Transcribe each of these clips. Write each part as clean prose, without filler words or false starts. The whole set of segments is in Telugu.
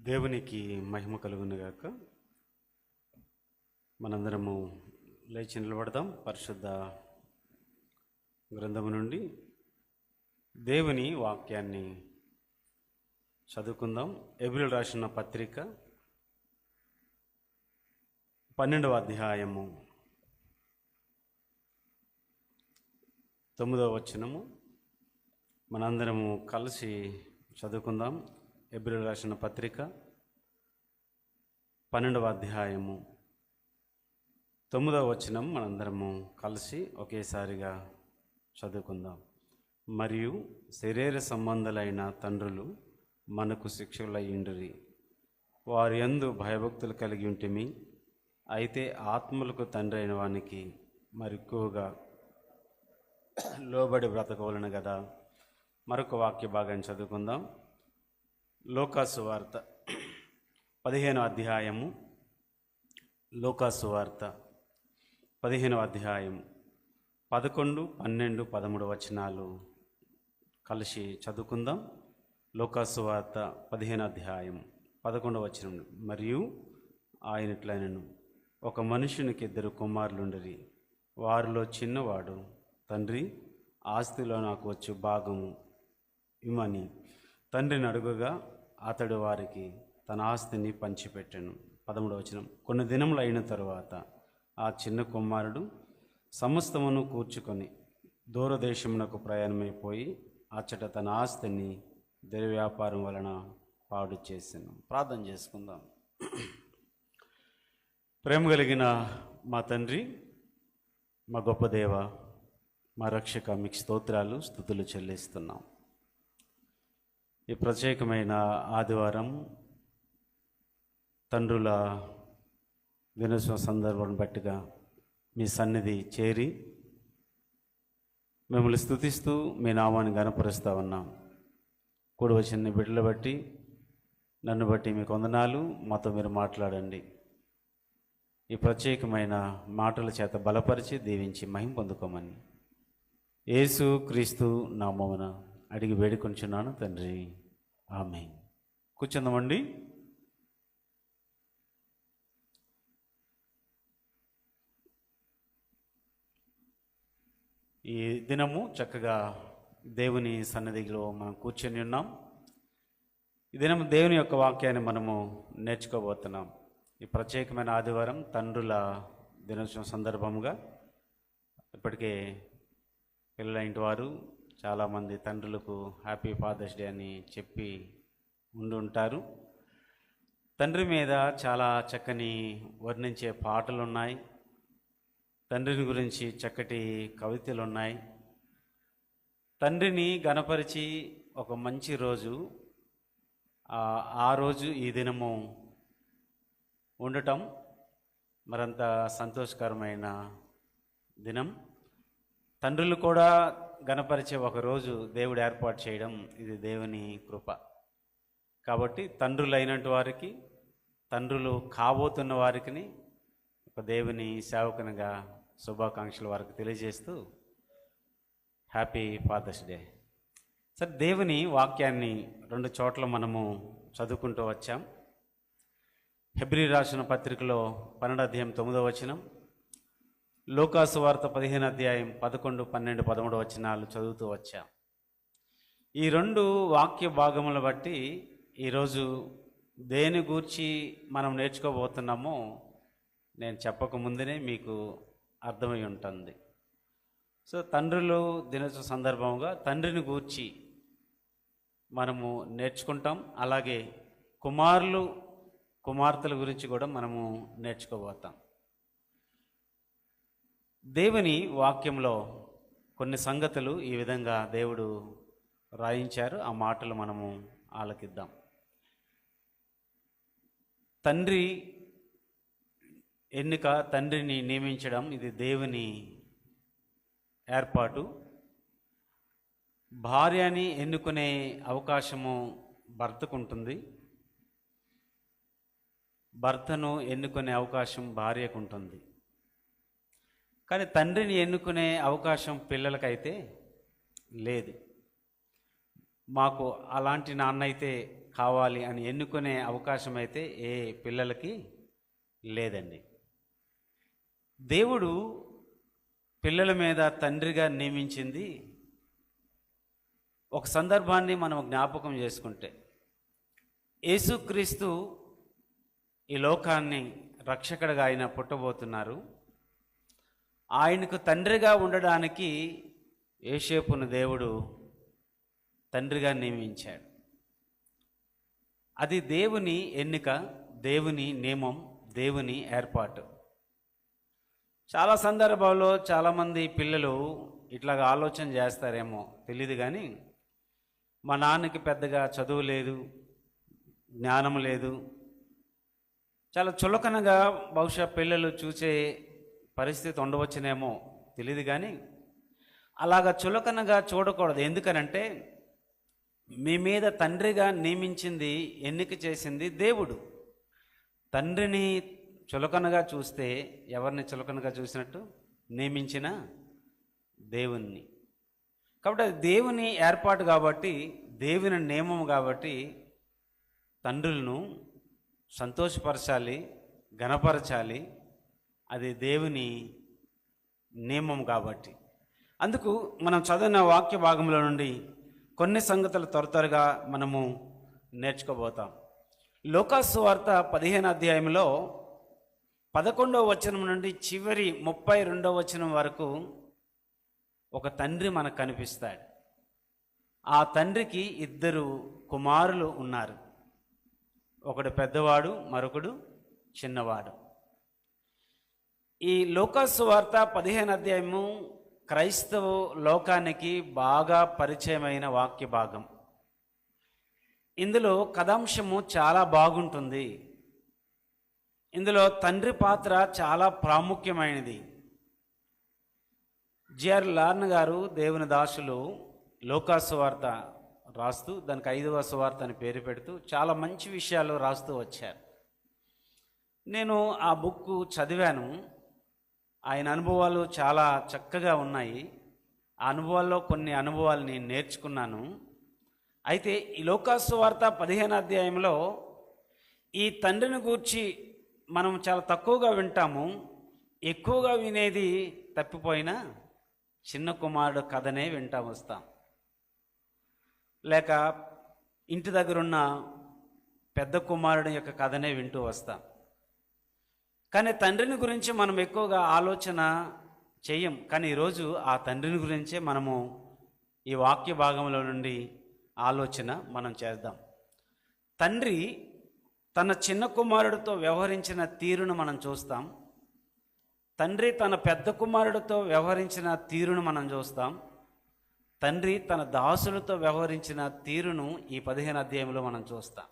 దేవునికి మహిమ కలుగునుగాక. మనందరము లేచి నిలబడదాం. పరిశుద్ధ గ్రంథము నుండి దేవుని వాక్యాన్ని చదువుకుందాం. హెబ్రీయులకు రాసిన పత్రిక 12వ అధ్యాయము 9వ వచనము మనందరము కలిసి చదువుకుందాం. హెబ్రీయులకు రాసిన పత్రిక 12వ అధ్యాయము 9వ వచనం మనందరము కలిసి ఒకేసారిగా చదువుకుందాం. మరియు శరీర సంబంధులైన తండ్రులు మనకు శిక్షకులయ్యుండిరి, వారి యందు భయభక్తులు కలిగి ఉంటిమి. అయితే ఆత్మలకు తండ్రి అయిన వానికి మరెక్కువగా లోబడి బ్రతకవలను కదా. మరొక వాక్య భాగాన్ని చదువుకుందాం. లూకాసు వార్త 15వ అధ్యాయము, లూకాసు వార్త 15వ అధ్యాయము 11, 12, 13 వచనాలు కలిసి చదువుకుందాం. లూకాసు వార్త 15వ అధ్యాయం 11వ వచనం. మరియు ఆయన ఇట్లనెను, ఒక మనుషునికి 2 కుమారులుండిరి. వారిలో చిన్నవాడు, తండ్రి, ఆస్తిలో నాకు వచ్చు భాగము ఇమ్మని తండ్రిని అడుగగా అతడు వారికి తన ఆస్తిని పంచిపెట్టెను. 13వ వచనం. కొన్ని దినములు అయిన తరువాత ఆ చిన్న కుమారుడు సమస్తమును కూర్చుకొని దూరదేశమునకు ప్రయాణమైపోయి అచ్చట తన ఆస్తిని దుర్వ్యాపారం వలన పాడు చేశాను. ప్రార్థన చేసుకుందాం. ప్రేమ కలిగిన మా తండ్రి, మా గొప్ప దేవ, మా రక్షక, మీకు స్తోత్రాలు, స్తుతులు చెల్లిస్తున్నాం. ఈ ప్రత్యేకమైన ఆదివారం తండ్రుల దినోత్సవ సందర్భాన్ని బట్టిగా మీ సన్నిధి చేరి మిమ్మల్ని స్తుతిస్తూ మీ నామాన్ని ఘనపరుస్తూ ఉన్నాం. కూడి వచ్చిన బిడ్డలు బట్టి, నన్ను బట్టి మీకు వందనాలు. మాతో మీరు మాట్లాడండి. ఈ ప్రత్యేకమైన మాటల చేత బలపరిచి దీవించి మహిమ పొందుకోమని యేసు క్రీస్తు నామమున అడిగి వేడుకొంచున్నాను తండ్రి, ఆమేన్. కూర్చుందామండి. ఈ దినము చక్కగా దేవుని సన్నిధిలో మనం కూర్చొని ఉన్నాం. ఈ దినం దేవుని యొక్క వాక్యాన్ని మనము నేర్చుకోబోతున్నాం. ఈ ప్రత్యేకమైన ఆదివారం తండ్రుల దినోత్సవం సందర్భంగా ఇప్పటికే పిల్లలైన వారు చాలామంది తండ్రులకు హ్యాపీ ఫాదర్స్ డే అని చెప్పి ఉంటారు. తండ్రి మీద చాలా చక్కని వర్ణించే పాటలు ఉన్నాయి. తండ్రిని గురించి చక్కటి కవితలు ఉన్నాయి. తండ్రిని గణపరిచి ఒక మంచి రోజు, ఆ రోజు ఈ దినము ఉండటం మరంత సంతోషకరమైన దినం. తండ్రులు కూడా గణపరిచే ఒకరోజు దేవుడు ఏర్పాటు చేయడం, ఇది దేవుని కృప. కాబట్టి తండ్రులైనటువంటి వారికి, తండ్రులు కాబోతున్న వారికి ఒక దేవుని సేవకునిగా శుభాకాంక్షలు వారికి తెలియజేస్తూ హ్యాపీ ఫాదర్స్ డే. సరే, దేవుని వాక్యాన్ని 2 చోట్ల మనము చదువుకుంటూ వచ్చాం. హెబ్రీయులకు రాసిన పత్రికలో 12వ అధ్యాయం 9వ వచనం, లూకాసు వార్త 15వ అధ్యాయం 11, 12, 13 వచనాలు చదువుతూ వచ్చాం. ఈ 2 వాక్య భాగములను బట్టి ఈరోజు దేని గూర్చి మనం నేర్చుకోబోతున్నామో నేను చెప్పకముందునే మీకు అర్థమై ఉంటుంది. సో తండ్రులు దినోత్సవ సందర్భంగా తండ్రిని గూర్చి మనము నేర్చుకుంటాం. అలాగే కుమారులు, కుమార్తెల గురించి కూడా మనము నేర్చుకోబోతాం. దేవుని వాక్యంలో కొన్ని సంగతులు ఈ విధంగా దేవుడు రాయించారు. ఆ మాటలు మనము ఆలకిద్దాం. తండ్రి ఎన్నిక, తండ్రిని నియమించడం, ఇది దేవుని ఏర్పాటు. భార్యని ఎన్నుకునే అవకాశము భర్తకు ఉంటుంది, భర్తను ఎన్నుకునే అవకాశం భార్యకు ఉంటుంది. కానీ తండ్రిని ఎన్నుకునే అవకాశం పిల్లలకైతే లేదు. మాకు అలాంటి నాన్న అయితే కావాలి అని ఎన్నుకునే అవకాశం అయితే ఏ పిల్లలకి లేదండి. దేవుడు పిల్లల మీద తండ్రిగా నియమించింది ఒక సందర్భాన్ని మనం జ్ఞాపకం చేసుకుంటే, యేసుక్రీస్తు ఈ లోకాన్ని రక్షకుడిగా ఆయన పుట్టబోతున్నారు. ఆయనకు తండ్రిగా ఉండడానికి యోసేపును దేవుడు తండ్రిగా నియమించాడు. అది దేవుని ఎన్నిక, దేవుని నియమం, దేవుని ఏర్పాటు. చాలా సందర్భాల్లో చాలామంది పిల్లలు ఇట్లాగా ఆలోచన చేస్తారేమో తెలియదు, కానీ మా నాన్నకి పెద్దగా చదువు లేదు, జ్ఞానం లేదు, చాలా చులకనగా బహుశా పిల్లలు చూసే పరిస్థితి ఉండవచ్చునేమో తెలియదు, కానీ అలాగా చులకనగా చూడకూడదు. ఎందుకనంటే మీ మీద తండ్రిగా నియమించింది, ఎన్నిక చేసింది దేవుడు. తండ్రిని చులకనగా చూస్తే ఎవరిని చులకనగా చూసినట్టు? నియమించిన దేవుణ్ణి. కాబట్టి అది దేవుని ఏర్పాటు కాబట్టి, దేవుని నియమం కాబట్టి తండ్రులను సంతోషపరచాలి, ఘనపరచాలి. అది దేవుని నియమం కాబట్టి. అందుకు మనం చదివిన వాక్య భాగంలో నుండి కొన్ని సంగతులు త్వరగా మనము నేర్చుకోబోతాం. లూకాసు సువార్త 15వ అధ్యాయంలో 11వ వచనం నుండి చివరి 32వ వచనం వరకు ఒక తండ్రి మనకు కనిపిస్తాడు. ఆ తండ్రికి 2 కుమారులు ఉన్నారు. ఒకడు పెద్దవాడు, మరొకడు చిన్నవాడు. ఈ లూకాసు సువార్త 15వ అధ్యాయము క్రైస్తవ లోకానికి బాగా పరిచయమైన వాక్య భాగం. ఇందులో కథాంశము చాలా బాగుంటుంది. ఇందులో తండ్రి పాత్ర చాలా ప్రాముఖ్యమైనది. జిఆర్ లార్న గారు, దేవుని దాసులు, లూకాసు సువార్త రాస్తూ దానికి 5వ సువార్త అని పేరు పెడుతూ చాలా మంచి విషయాలు రాస్తూ వచ్చారు. నేను ఆ బుక్ చదివాను. ఆయన అనుభవాలు చాలా చక్కగా ఉన్నాయి. ఆ అనుభవాల్లో కొన్ని అనుభవాలు నేను నేర్చుకున్నాను. అయితే ఈ లూకాసు సువార్త 15వ అధ్యాయంలో ఈ తండ్రిని గూర్చి మనం చాలా తక్కువగా వింటాము. ఎక్కువగా వినేది తప్పిపోయినా చిన్న కుమారుడు కథనే వింటా వస్తాం, లేక ఇంటి దగ్గరున్న పెద్ద కుమారుడు యొక్క కథనే వింటూ వస్తాం. కానీ తండ్రిని గురించి మనం ఎక్కువగా ఆలోచన చెయ్యం. కానీ ఈరోజు ఆ తండ్రిని గురించే మనము ఈ వాక్య భాగంలో నుండి ఆలోచన మనం చేద్దాం. తండ్రి తన చిన్న కుమారుడితో వ్యవహరించిన తీరును మనం చూస్తాం. తండ్రి తన పెద్ద కుమారుడితో వ్యవహరించిన తీరును మనం చూస్తాం. తండ్రి తన దాసులతో వ్యవహరించిన తీరును ఈ 15వ అధ్యాయంలో మనం చూస్తాం.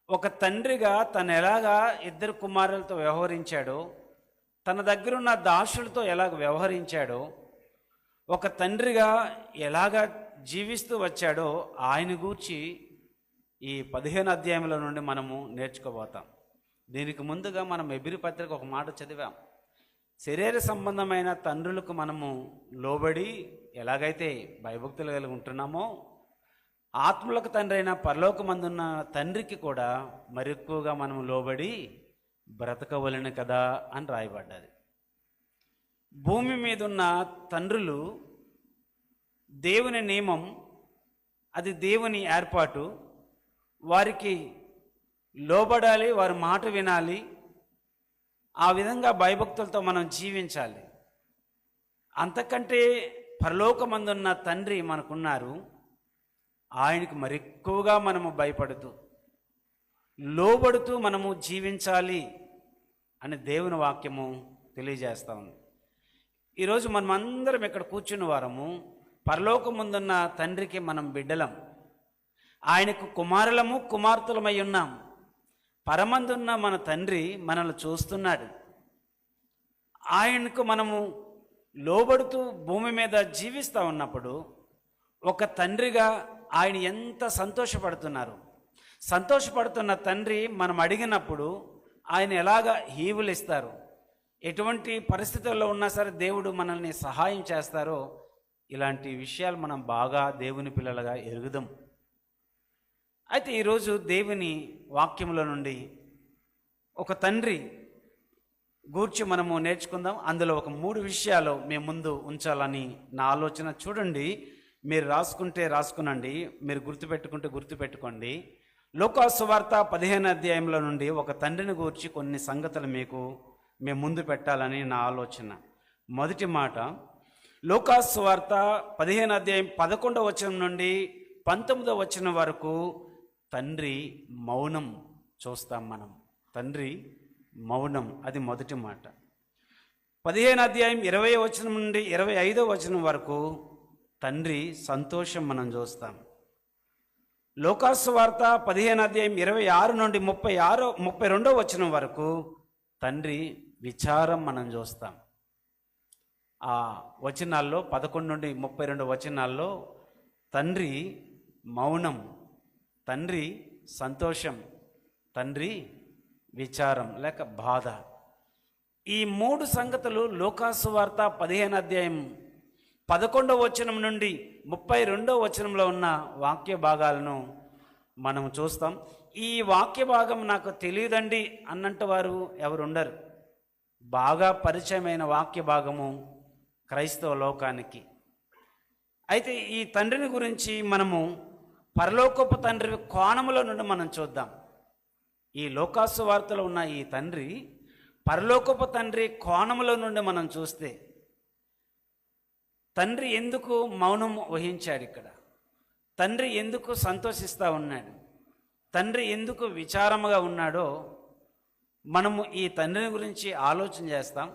ఒక తండ్రిగా తను ఎలాగా 2 కుమారులతో వ్యవహరించాడో, తన దగ్గరున్న దాసులతో ఎలాగ వ్యవహరించాడో, ఒక తండ్రిగా ఎలాగా జీవిస్తూ వచ్చాడో ఆయన గూర్చి ఈ 15వ అధ్యాయంలో నుండి మనము నేర్చుకోబోతాం. దీనికి ముందుగా మనం ఎబ్రీ పత్రిక ఒక మాట చదివాం. శరీర సంబంధమైన తండ్రులకు మనము లోబడి ఎలాగైతే భయభక్తులు కలిగి ఉంటున్నామో, ఆత్మలకు తండ్రి అయిన పరలోకమందున్న తండ్రికి కూడా మరెక్కువగా మనము లోబడి బ్రతకవలెను కదా అని రాయబడ్డది. భూమి మీద ఉన్న తండ్రులు దేవుని నియమం, అది దేవుని ఏర్పాటు. వారికి లోబడాలి, వారి మాట వినాలి. ఆ విధంగా భయభక్తులతో మనం జీవించాలి. అంతకంటే పరలోకమందున్న తండ్రి మనకున్నారు. ఆయనకు మరెక్కువగా మనము భయపడుతూ, లోబడుతూ మనము జీవించాలి అని దేవుని వాక్యము తెలియజేస్తా ఉంది. ఈరోజు మనమందరం ఇక్కడ కూర్చున్న వారము పరలోకమందున్న తండ్రికి మనం బిడ్డలం. ఆయనకు కుమారులము, కుమార్తెలమై ఉన్నాం. పరమందున్న మన తండ్రి మనల్ని చూస్తున్నాడు. ఆయనకు మనము లోబడుతూ భూమి మీద జీవిస్తూ ఉన్నప్పుడు ఒక తండ్రిగా ఆయన ఎంత సంతోషపడుతున్న తండ్రి మనం అడిగినప్పుడు ఆయన ఎలాగా ఈవులు ఇస్తారు, ఎటువంటి పరిస్థితుల్లో ఉన్నా సరే దేవుడు మనల్ని సహాయం చేస్తారో, ఇలాంటి విషయాలు మనం బాగా దేవుని పిల్లలుగా ఎరుగుదాం. అయితే ఈరోజు దేవుని వాక్యముల నుండి ఒక తండ్రి గూర్చి మనము నేర్చుకుందాం. అందులో ఒక 3 విషయాలు మేము ముందు ఉంచాలని నా ఆలోచన. చూడండి, మీరు రాసుకుంటే రాసుకునండి, మీరు గుర్తుపెట్టుకోండి. లూకాసు సువార్త 15వ అధ్యాయంలో నుండి ఒక తండ్రిని గూర్చి కొన్ని సంగతులు మేము ముందు పెట్టాలని నా ఆలోచన. మొదటి మాట, లూకాసు సువార్త 15వ అధ్యాయం 11వ వచనం నుండి 19వ వచనం వరకు తండ్రి మౌనం చూస్తాం మనం. తండ్రి మౌనం, అది మొదటి మాట. 15వ అధ్యాయం 20వ వచనం నుండి 25వ వచనం వరకు తండ్రి సంతోషం మనం చూస్తాం. లూకాసు వార్త 15వ అధ్యాయం 26 నుండి 32వ వచనం వరకు తండ్రి విచారం మనం చూస్తాం. ఆ వచనాల్లో 11 నుండి 32 వచనాల్లో తండ్రి మౌనం, తండ్రి సంతోషం, తండ్రి విచారం లేక బాధ. ఈ 3 సంగతులు లూకాసు వార్త 15వ అధ్యాయం 11వ వచనం నుండి 32వ వచనంలో ఉన్న వాక్య భాగాలను మనం చూస్తాం. ఈ వాక్య భాగం నాకు తెలియదండి అన్నంట వారు ఎవరు ఉండరు. బాగా పరిచయమైన వాక్య భాగము క్రైస్తవ లోకానికి. అయితే ఈ తండ్రిని గురించి మనము పరలోకపు తండ్రి కోణములో నుండి మనం చూద్దాం. ఈ లూకాసు వార్తలో ఉన్న ఈ తండ్రి పరలోకపు తండ్రి కోణములో నుండి మనం చూస్తే తండ్రి ఎందుకు మౌనం వహించాడు? ఇక్కడ తండ్రి ఎందుకు సంతోషిస్తూ ఉన్నాడు? తండ్రి ఎందుకు విచారముగా ఉన్నాడో మనము ఈ తండ్రిని గురించి ఆలోచన చేస్తాం.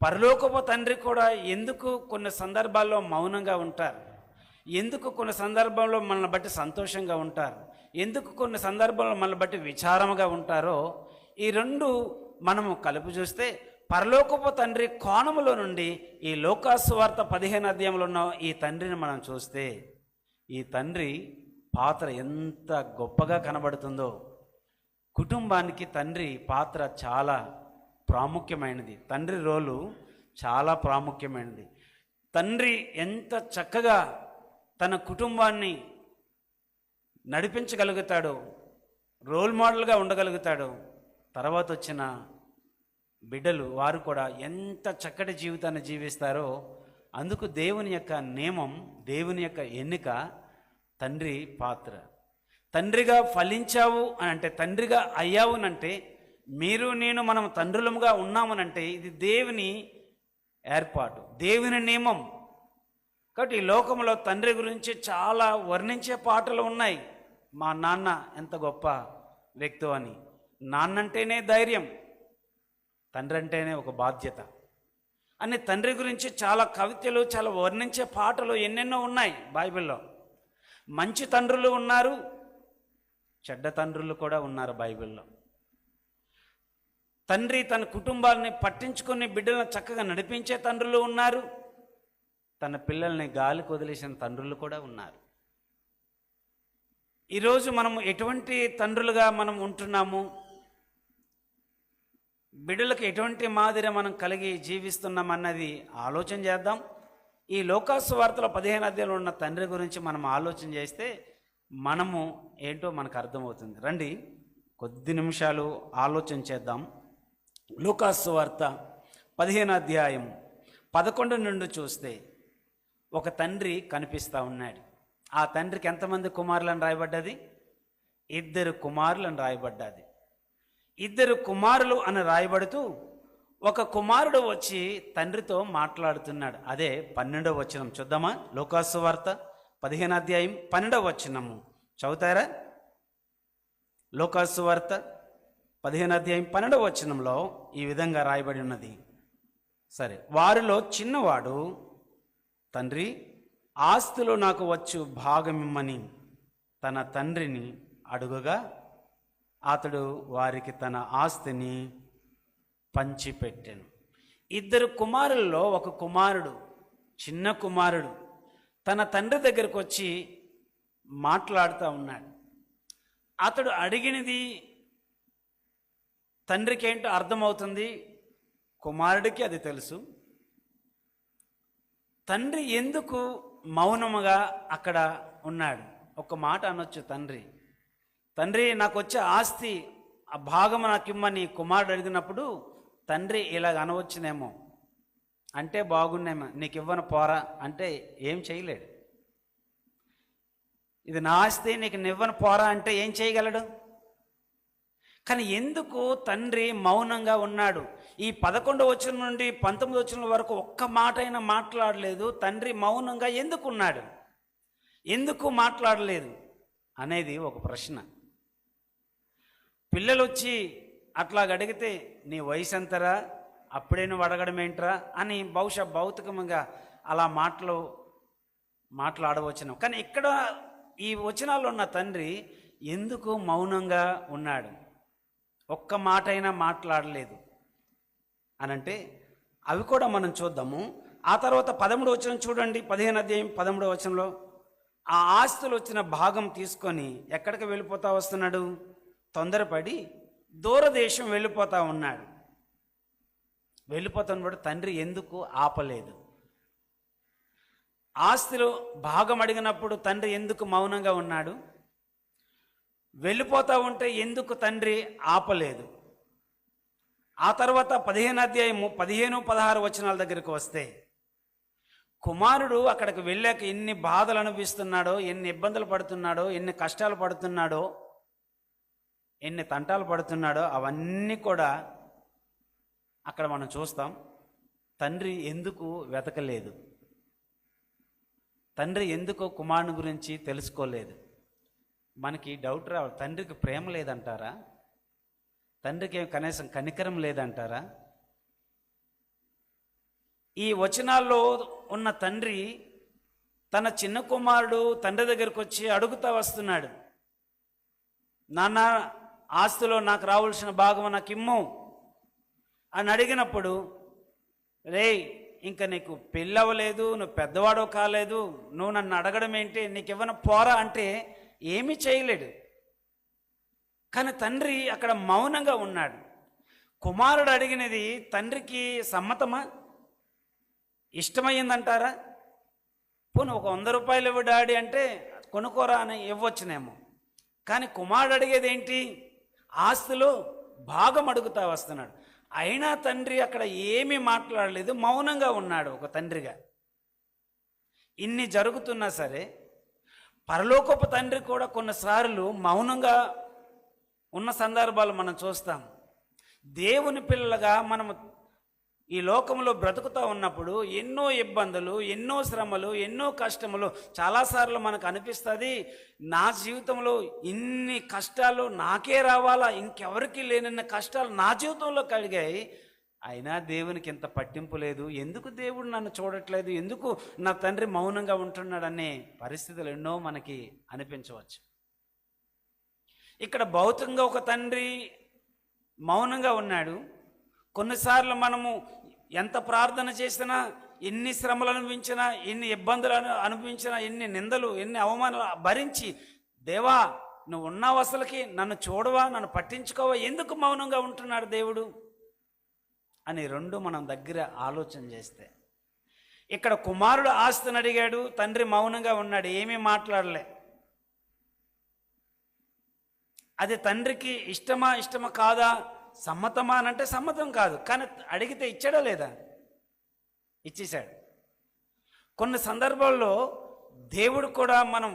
పరలోకపు తండ్రి కూడా ఎందుకు కొన్ని సందర్భాల్లో మౌనంగా ఉంటారు, ఎందుకు కొన్ని సందర్భంలో మనల్ని బట్టి సంతోషంగా ఉంటారు, ఎందుకు కొన్ని సందర్భంలో మనల్ని బట్టి విచారముగా ఉంటారో ఈ 2 మనము కలిపి చూస్తే పరలోకపు తండ్రి కోణములో నుండి ఈ లూకాసు వార్త 15వ అధ్యాయంలో ఉన్న ఈ తండ్రిని మనం చూస్తే ఈ తండ్రి పాత్ర ఎంత గొప్పగా కనబడుతుందో. కుటుంబానికి తండ్రి పాత్ర చాలా ప్రాముఖ్యమైనది. తండ్రి రోలు చాలా ప్రాముఖ్యమైనది. తండ్రి ఎంత చక్కగా తన కుటుంబాన్ని నడిపించగలుగుతాడో, రోల్ మోడల్గా ఉండగలుగుతాడో, తర్వాత వచ్చిన బిడ్డలు వారు కూడా ఎంత చక్కటి జీవితాన్ని జీవిస్తారో. అందుకు దేవుని యొక్క నియమం, దేవుని యొక్క ఎన్నిక తండ్రి పాత్ర. తండ్రిగా ఫలించావు అని అంటే, తండ్రిగా అయ్యావునంటే, మీరు నేను మనం తండ్రులముగా ఉన్నామనంటే ఇది దేవుని ఏర్పాటు, దేవుని నియమం. కాబట్టి ఈ లోకంలో తండ్రి గురించి చాలా వర్ణించే పాటలు ఉన్నాయి. మా నాన్న ఎంత గొప్ప వ్యక్తి అని. నాన్నంటేనే ధైర్యం, తండ్రి అంటేనే ఒక బాధ్యత అని తండ్రి గురించి చాలా కవితలు, చాలా వర్ణించే పాటలు ఎన్నెన్నో ఉన్నాయి బైబిల్లో. మంచి తండ్రులు ఉన్నారు, చెడ్డ తండ్రులు కూడా ఉన్నారు బైబిల్లో. తండ్రి తన కుటుంబాలని పట్టించుకుని బిడ్డలను చక్కగా నడిపించే తండ్రులు ఉన్నారు, తన పిల్లల్ని గాలికి వదిలేసిన తండ్రులు కూడా ఉన్నారు. ఈరోజు మనం ఎటువంటి తండ్రులుగా మనం ఉంటున్నాము, బిడ్డలకు ఎటువంటి మాదిరి మనం కలిగి జీవిస్తున్నాం అన్నది ఆలోచన చేద్దాం. ఈ లూకాసు వార్తలో 15వ అధ్యాయంలో ఉన్న తండ్రి గురించి మనం ఆలోచన చేస్తే మనము ఏంటో మనకు అర్థమవుతుంది. రండి కొద్ది నిమిషాలు ఆలోచన చేద్దాం. లూకాసు వార్త 15వ అధ్యాయం 11 నుండి చూస్తే ఒక తండ్రి కనిపిస్తూ ఉన్నాడు. ఆ తండ్రికి ఎంతమంది కుమారులను రాయబడ్డది? 2 కుమారులను రాయబడ్డది. 2 కుమారులు అని రాయబడుతూ ఒక కుమారుడు వచ్చి తండ్రితో మాట్లాడుతున్నాడు. అదే 12వ వచనం చూద్దామా? లూకాసు వార్త 15వ అధ్యాయం 12వ వచనము చదువుతారా? లూకాసు వార్త 15వ అధ్యాయం 12వ వచనంలో ఈ విధంగా రాయబడి ఉన్నది. సరే, వారిలో చిన్నవాడు, తండ్రి ఆస్తిలో నాకు వచ్చు భాగమిమ్మని తన తండ్రిని అడుగగా అతడు వారికి తన ఆస్తిని పంచిపెట్టెను. 2 కుమారుల్లో ఒక కుమారుడు, చిన్న కుమారుడు తన తండ్రి దగ్గరకు వచ్చి మాట్లాడుతూ ఉన్నాడు. అతడు అడిగినది తండ్రికి ఏంటో అర్థమవుతుంది, కుమారుడికి అది తెలుసు. తండ్రి ఎందుకు మౌనముగా అక్కడ ఉన్నాడు? ఒక మాట అనొచ్చు తండ్రి, తండ్రి నాకు వచ్చే ఆస్తి ఆ భాగం నాకు ఇమ్మని కుమారుడు అడిగినప్పుడు తండ్రి ఇలాగ అనవచ్చునేమో, అంటే బాగున్నేమో, నీకు ఇవ్వను పోరా అంటే ఏం చేయలేడు. ఇది నా ఆస్తి, నీకు నివ్వను పోరా అంటే ఏం చేయగలడు? కానీ ఎందుకు తండ్రి మౌనంగా ఉన్నాడు? ఈ 11వ వచనం నుండి 19వ వచనం వరకు ఒక్క మాట అయినా మాట్లాడలేదు. తండ్రి మౌనంగా ఎందుకు ఉన్నాడు? ఎందుకు మాట్లాడలేదు అనేది ఒక ప్రశ్న. పిల్లలు వచ్చి అట్లా అడిగితే నీ వయసు ఎంతరా, అప్పుడే నువ్వు అడగడం ఏంట్రా అని బహుశా భౌతికంగా అలా మాట్లాడవచ్చును. కానీ ఇక్కడ ఈ వచనాల్లో ఉన్న తండ్రి ఎందుకు మౌనంగా ఉన్నాడు? ఒక్క మాట అయినా మాట్లాడలేదు అనంటే అవి కూడా మనం చూద్దాము. ఆ తర్వాత 13వ వచనం చూడండి, 15వ అధ్యాయం 13వ వచనంలో ఆ ఆస్తులు వచ్చిన భాగం తీసుకొని ఎక్కడికి వెళ్ళిపోతా వస్తున్నాడు? తొందరపడి దూరదేశం వెళ్ళిపోతా ఉన్నాడు. వెళ్ళిపోతున్నప్పుడు తండ్రి ఎందుకు ఆపలేదు? ఆస్తిలో భాగం అడిగినప్పుడు తండ్రి ఎందుకు మౌనంగా ఉన్నాడు? వెళ్ళిపోతా ఉంటే ఎందుకు తండ్రి ఆపలేదు? ఆ తర్వాత 15వ అధ్యాయము 15, 16 వచనాల దగ్గరికి వస్తే కుమారుడు అక్కడికి వెళ్ళాక ఎన్ని బాధలు అనుభవిస్తున్నాడో, ఎన్ని ఇబ్బందులు పడుతున్నాడో, ఎన్ని కష్టాలు పడుతున్నాడో, ఎన్ని తంటాలు పడుతున్నాడో అవన్నీ కూడా అక్కడ మనం చూస్తాం. తండ్రి ఎందుకు వెతకలేదు? తండ్రి ఎందుకు కుమారుని గురించి తెలుసుకోలేదు? మనకి డౌట్ రావాలి. తండ్రికి ప్రేమ లేదంటారా? తండ్రికి కనీసం కనికరం లేదంటారా? ఈ వచనాల్లో ఉన్న తండ్రి తన చిన్న కుమారుడు తండ్రి దగ్గరకు వచ్చి అడుగుతా వస్తున్నాడు, నాన్న ఆస్తిలో నాకు రావాల్సిన భాగం నాకు ఇమ్ము అని అడిగినప్పుడు, రే ఇంకా నీకు పెళ్ళవలేదు, నువ్వు పెద్దవాడో కాలేదు, నువ్వు నన్ను అడగడం ఏంటి, నీకు ఇవ్వను పోరా అంటే ఏమీ చేయలేడు. కానీ తండ్రి అక్కడ మౌనంగా ఉన్నాడు. కుమారుడు అడిగినది తండ్రికి సమ్మతమా? ఇష్టమయ్యిందంటారా? పోనీ ఒక 100 రూపాయలు ఇవ్వు డాడీ అంటే కొనుక్కోరా అని ఇవ్వచ్చునేమో. కానీ కుమారుడు అడిగేది ఏంటి? ఆస్తిలో భాగం అడుగుతా వస్తున్నాడు. అయినా తండ్రి అక్కడ ఏమీ మాట్లాడలేదు, మౌనంగా ఉన్నాడు ఒక తండ్రిగా. ఇన్ని జరుగుతున్నా సరే పరలోకపు తండ్రి కూడా కొన్నిసార్లు మౌనంగా ఉన్న సందర్భాలు మనం చూస్తాం. దేవుని పిల్లలుగా మనము ఈ లోకంలో బ్రతుకుతూ ఉన్నప్పుడు ఎన్నో ఇబ్బందులు, ఎన్నో శ్రమలు, ఎన్నో కష్టములు చాలాసార్లు మనకు అనిపిస్తుంది, నా జీవితంలో ఇన్ని కష్టాలు నాకే రావాలా, ఇంకెవరికి లేనన్న కష్టాలు నా జీవితంలో కలిగాయి, అయినా దేవునికి ఇంత పట్టింపు లేదు, ఎందుకు దేవుడు నన్ను చూడట్లేదు, ఎందుకు నా తండ్రి మౌనంగా ఉంటున్నాడనే పరిస్థితులు ఎన్నో మనకి అనిపించవచ్చు. ఇక్కడ భౌతికంగా ఒక తండ్రి మౌనంగా ఉన్నాడు. కొన్నిసార్లు మనము ఎంత ప్రార్థన చేసినా, ఎన్ని శ్రమలు అనుభవించినా, ఎన్ని ఇబ్బందులు అనుభవించినా, ఎన్ని నిందలు, ఎన్ని అవమానాలు భరించి, దేవా నువ్వు ఉన్నావు, అసలుకి నన్ను చూడవా, నన్ను పట్టించుకోవా, ఎందుకు మౌనంగా ఉంటున్నాడు దేవుడు అని రెండు మనం దగ్గర ఆలోచన చేస్తే, ఇక్కడ కుమారుడు ఆస్తిని అడిగాడు, తండ్రి మౌనంగా ఉన్నాడు, ఏమీ మాట్లాడలే. అది తండ్రికి ఇష్టమా కాదా, సమ్మతమా అని అంటే సమ్మతం కాదు. కానీ అడిగితే ఇచ్చాడా లేదా? ఇచ్చేశాడు. కొన్ని సందర్భాల్లో దేవుడు కూడా మనం